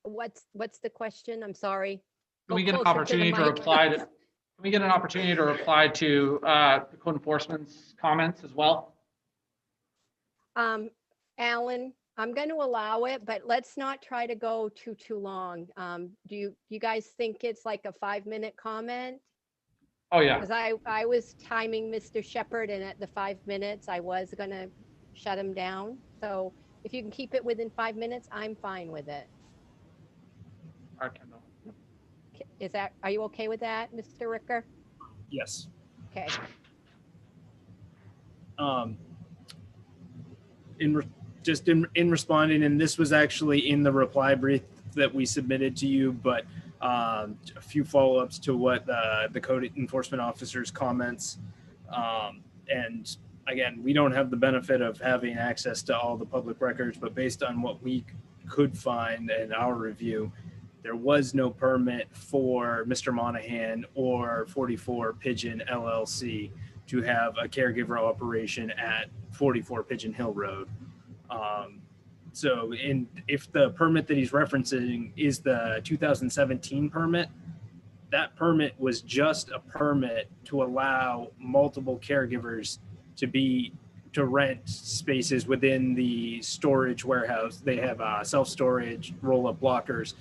What's the question? I'm sorry. Can Go we get an closer to the opportunity to mic. reply to, can we get an opportunity to reply to the code enforcement's comments as well? Alan, I'm going to allow it, but let's not try to go too long. Do you guys think it's like a 5-minute comment? Oh, yeah. Because I was timing Mr. Shepherd, and at the 5 minutes, I was going to shut him down. So if you can keep it within 5 minutes, I'm fine with it. All right, Kendall. Are you okay with that, Mr. Ricker? Yes. Okay. In responding, and this was actually in the reply brief that we submitted to you, but a few follow-ups to what the code enforcement officer's comments. And again, we don't have the benefit of having access to all the public records, but based on what we could find in our review, there was no permit for Mr. Monahan or 44 Pigeon LLC to have a caregiver operation at 44 Pigeon Hill Road. So if the permit that he's referencing is the 2017 permit, that permit was just a permit to allow multiple caregivers to rent spaces within the storage warehouse. They have self-storage, roll-up lockers.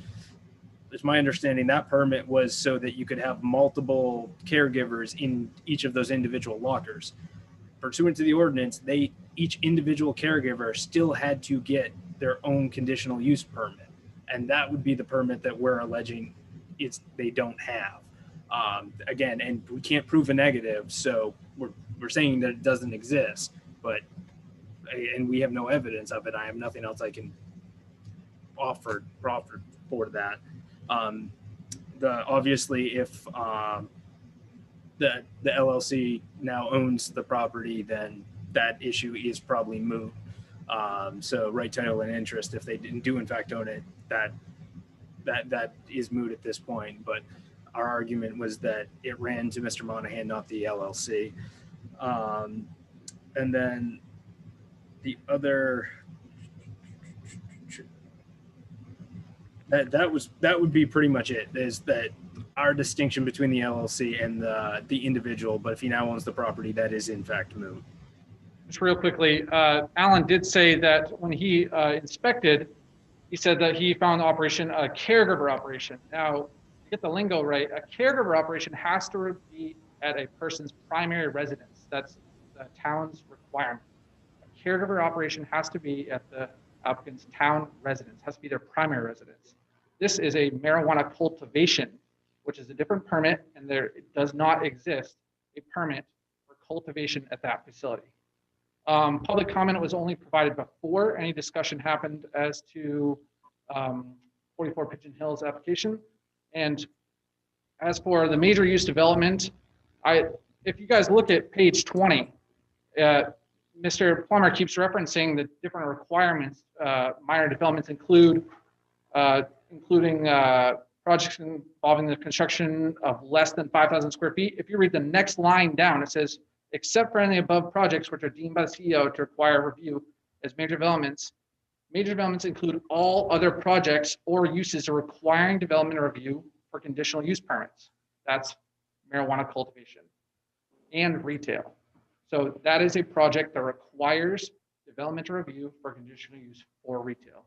It's my understanding that permit was so that you could have multiple caregivers in each of those individual lockers. Pursuant to the ordinance, each individual caregiver still had to get their own conditional use permit. And that would be the permit that we're alleging they don't have. Again, and we can't prove a negative, so we're saying that it doesn't exist, and we have no evidence of it. I have nothing else I can offer for that. Obviously, if the LLC now owns the property, then that issue is probably moot. So right title and interest, if they do in fact own it, that is moot at this point. But our argument was that it ran to Mr. Monahan, not the LLC. And then the other, that would be pretty much it, is that our distinction between the LLC and the individual, but if he now owns the property, that is in fact moot. Just real quickly, Alan did say that when he inspected, he said that he found the operation a caregiver operation. Now, to get the lingo right, a caregiver operation has to be at a person's primary residence. That's the town's requirement. A caregiver operation has to be at the applicant's town residence, has to be their primary residence. This is a marijuana cultivation, which is a different permit, and there does not exist a permit for cultivation at that facility. Public comment was only provided before any discussion happened as to 44 Pigeon Hills application. And as for the major use development, if you guys look at page 20, Mr. Plummer keeps referencing the different requirements. Minor developments including projects involving the construction of less than 5,000 square feet. If you read the next line down, it says, except for any above projects which are deemed by the CEO to require review as major developments include all other projects or uses requiring development or review for conditional use permits. That's marijuana cultivation and retail. So that is a project that requires development or review for conditional use or retail.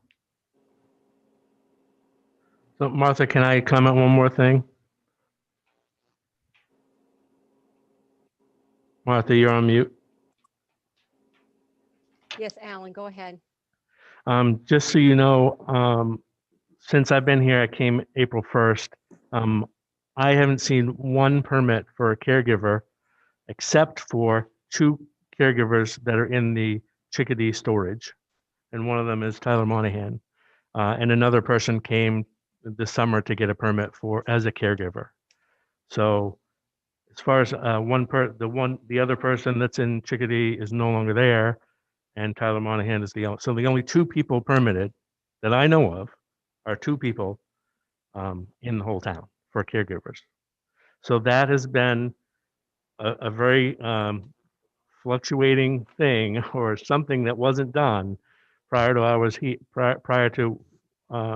So Martha, can I comment one more thing? Martha, you're on mute. Yes, Alan, go ahead. Just so you know, since I've been here, I came April 1st. I haven't seen one permit for a caregiver except for 2 caregivers that are in the Chickadee storage. And one of them is Tyler Monahan. And another person came this summer to get a permit as a caregiver. So as far as the other person that's in Chickadee is no longer there, and Tyler Monahan is the only 2 people permitted that I know of are 2 people in the whole town for caregivers. So that has been a very fluctuating thing or something that wasn't done prior to prior to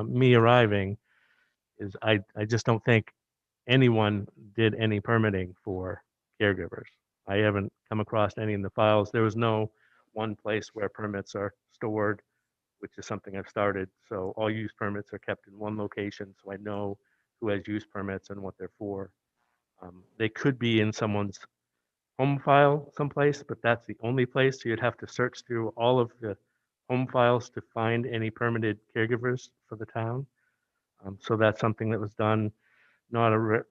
me arriving. Is I just don't think anyone did any permitting for caregivers. I haven't come across any in the files. There was no one place where permits are stored, which is something I've started. So all use permits are kept in one location, so I know who has use permits and what they're for. They could be in someone's home file someplace, but that's the only place. So you'd have to search through all of the home files to find any permitted caregivers for the town. So that's something that was done, not a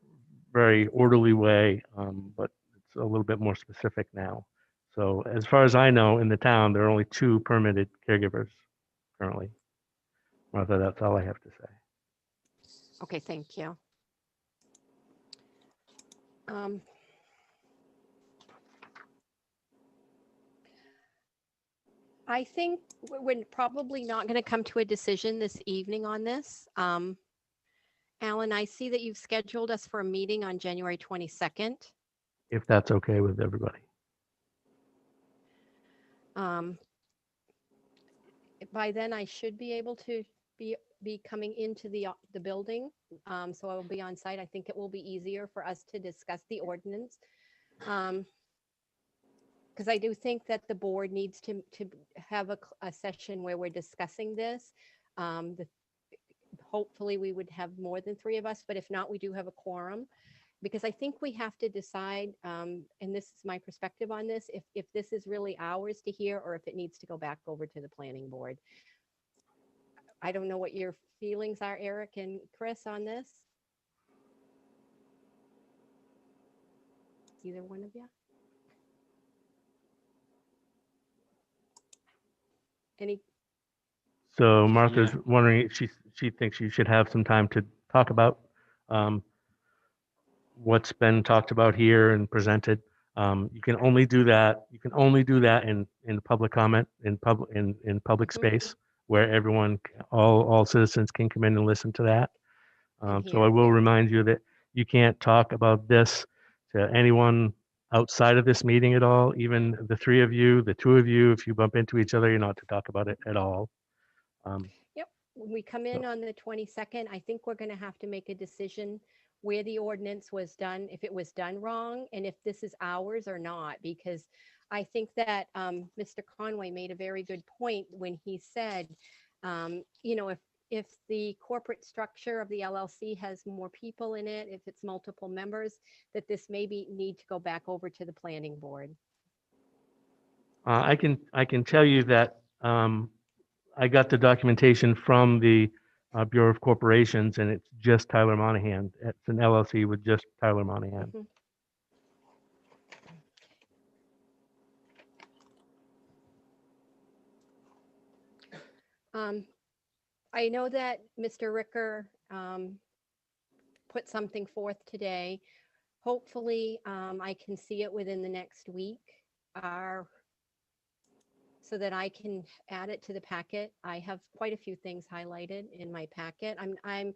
very orderly way, but it's a little bit more specific now. So as far as I know, in the town, there are only 2 permitted caregivers currently. Martha, that's all I have to say. Okay, thank you. I think we're probably not going to come to a decision this evening on this. Alan, I see that you've scheduled us for a meeting on January 22nd. If that's okay with everybody. By then, I should be able to be coming into the building, so I will be on site. I think it will be easier for us to discuss the ordinance. Because I do think that the board needs to have a session where we're discussing this. Hopefully we would have more than 3 of us, but if not, we do have a quorum. Because I think we have to decide, and this is my perspective on this, if this is really ours to hear or if it needs to go back over to the planning board. I don't know what your feelings are, Eric and Chris, on this. Either one of you? Any? So Martha's wondering if she thinks you should have some time to talk about what's been talked about here and presented. You can only do that. You can only do that in public comment, in public space where everyone, all citizens can come in and listen to that. So I will remind you that you can't talk about this to anyone outside of this meeting at all. Even the 3 of you, the 2 of you, if you bump into each other, you're not to talk about it at all. Yep, when we come in on the 22nd, I think we're going to have to make a decision where the ordinance was done, if it was done wrong, and if this is ours or not, because I think that Mr. Conway made a very good point when he said, you know, if the corporate structure of the LLC has more people in it, if it's multiple members, that this maybe need to go back over to the planning board. I can tell you that I got the documentation from the Bureau of Corporations, and it's just Tyler Monahan. It's an LLC with just Tyler Monahan. I know that Mr. Ricker put something forth today. Hopefully, I can see it within the next week, so that I can add it to the packet. I have quite a few things highlighted in my packet. I'm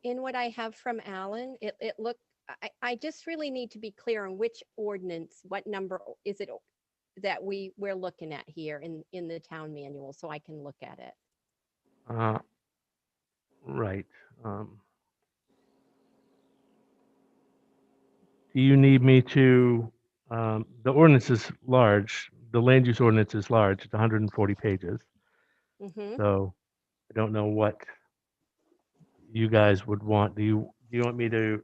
in what I have from Alan. It looked. I just really need to be clear on which ordinance, what number is it that we're looking at here in the town manual, so I can look at it. Right. Do you need me to, the ordinance is large, the land use ordinance is large, it's 140 pages. So I don't know what you guys would want. Do you want me to,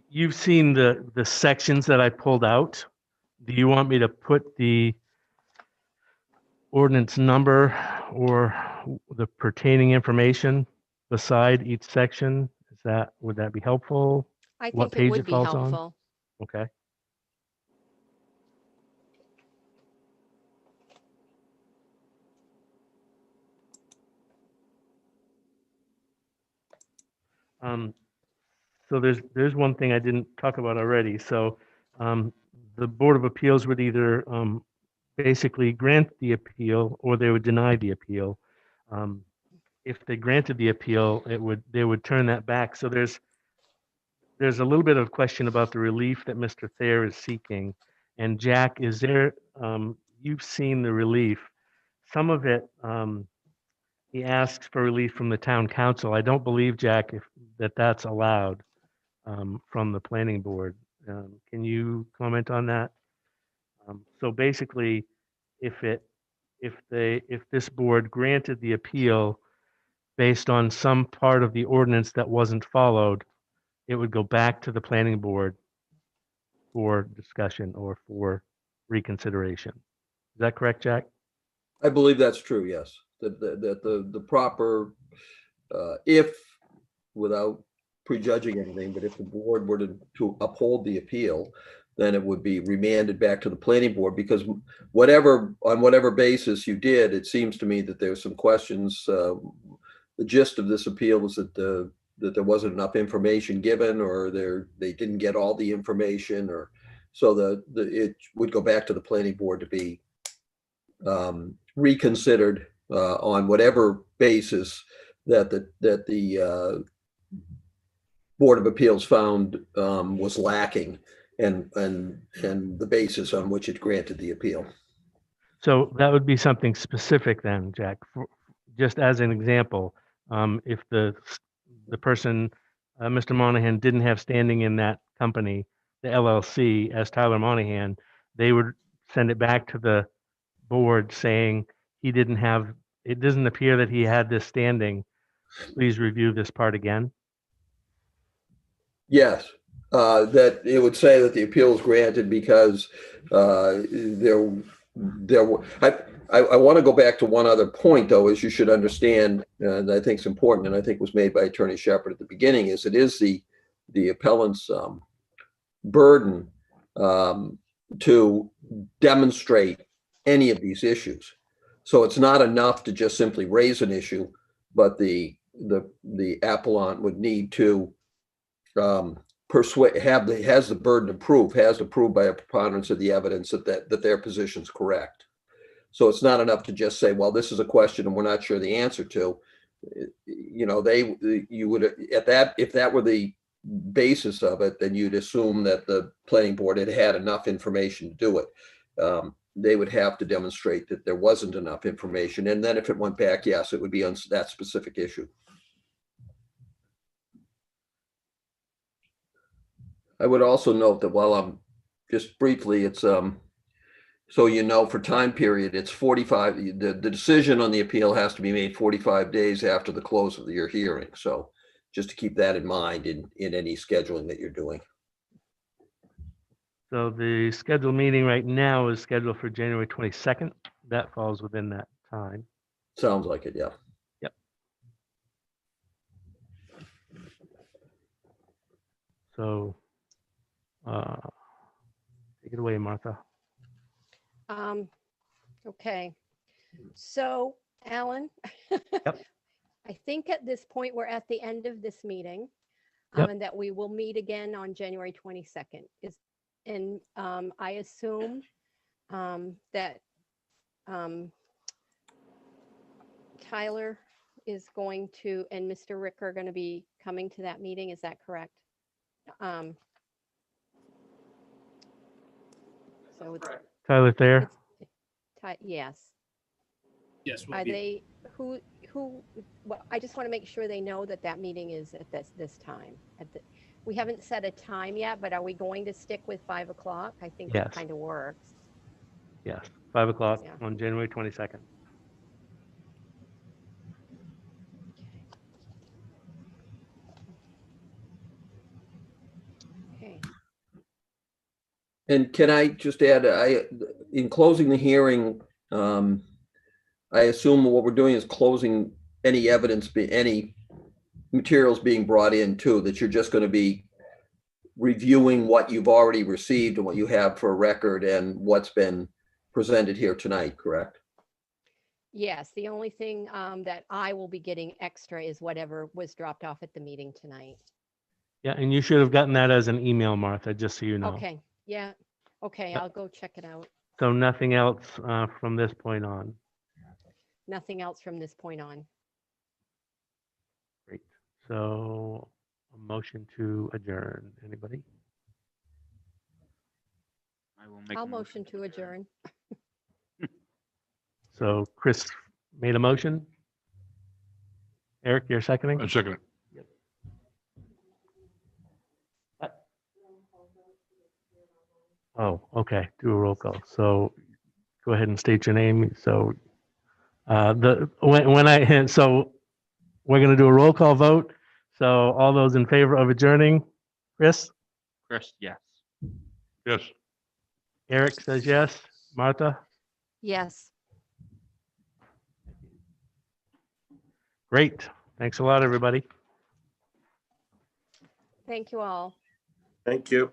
you've seen the sections that I pulled out. Do you want me to put the ordinance number or the pertaining information beside each section? Would that be helpful? I What think it page would it be falls on? helpful. Okay. So there's one thing I didn't talk about already. So the Board of Appeals would either basically grant the appeal or they would deny the appeal. if they granted the appeal, they would turn that back. So there's a little bit of question about the relief that Mr. Thayer is seeking. And Jack, is there, you've seen the relief. Some of it, he asks for relief from the town council. I don't believe, Jack, that's allowed from the planning board. Can you comment on that? So basically, if this board granted the appeal based on some part of the ordinance that wasn't followed, it would go back to the planning board for discussion or for reconsideration. Is that correct, Jack? I believe that's true, yes. That the proper, if, without prejudging anything, but if the board were to uphold the appeal, then it would be remanded back to the planning board, because on whatever basis you did, it seems to me that there's some questions. The gist of this appeal was that there wasn't enough information given, or they didn't get all the information, or so it would go back to the planning board to be reconsidered on whatever basis that the Board of Appeals found was lacking, and the basis on which it granted the appeal. So that would be something specific then, Jack. Just as an example, if the person, Mr. Monahan, didn't have standing in that company, the LLC, as Tyler Monahan, they would send it back to the board saying it doesn't appear that he had this standing. Please review this part again. Yes, that it would say that the appeal is granted because I want to go back to one other point, though, as you should understand, and I think it's important, and I think was made by Attorney Shepherd at the beginning, is it is the appellant's burden to demonstrate any of these issues. So it's not enough to just simply raise an issue, but the appellant would need to has the burden of proof, has to prove by a preponderance of the evidence that their position is correct. So it's not enough to just say, well, this is a question and we're not sure the answer to. You know, you would, if that were the basis of it, then you'd assume that the planning board had enough information to do it. They would have to demonstrate that there wasn't enough information. And then if it went back, yes, it would be on that specific issue. I would also note that while I'm just briefly, it's so you know, for time period, it's 45. The decision on the appeal has to be made 45 days after the close of your hearing. So just to keep that in mind in any scheduling that you're doing. So the scheduled meeting right now is scheduled for January 22nd. That falls within that time. Sounds like it, yeah. Yep. So take it away, Martha. Okay. So, Alan, Yep. I think at this point, we're at the end of this meeting, Yep. and that we will meet again on January 22nd. And I assume that Tyler is going to, and Mr. Rick are going to be coming to that meeting. Is that correct? So it's Tyler Thayer. yes. Yes. Are they, who, well, I just want to make sure they know that that meeting is at this time. We haven't set a time yet, but are we going to stick with 5 o'clock? I think that Yes. kind of works. Yes, 5 o'clock Yeah. on January 22nd. Okay. And can I just add, in closing the hearing, I assume what we're doing is closing any evidence, any materials being brought in too, that you're just going to be reviewing what you've already received and what you have for a record and what's been presented here tonight, correct? Yes, the only thing that I will be getting extra is whatever was dropped off at the meeting tonight. Yeah, and you should have gotten that as an email, Martha, just so you know. Okay, yeah, okay, Yep. I'll go check it out. So nothing else from this point on. Nothing else from this point on. So a motion to adjourn. Anybody? I will make a I'll motion to adjourn. So Chris made a motion. Eric, you're seconding? A second. Oh, okay. Do a roll call. So go ahead and state your name. So when I so we're going to do a roll call vote. So all those in favor of adjourning, Chris, Chris, yes. Yes. Eric says yes. Martha, Yes. great. Thanks a lot, everybody. Thank you all. Thank you.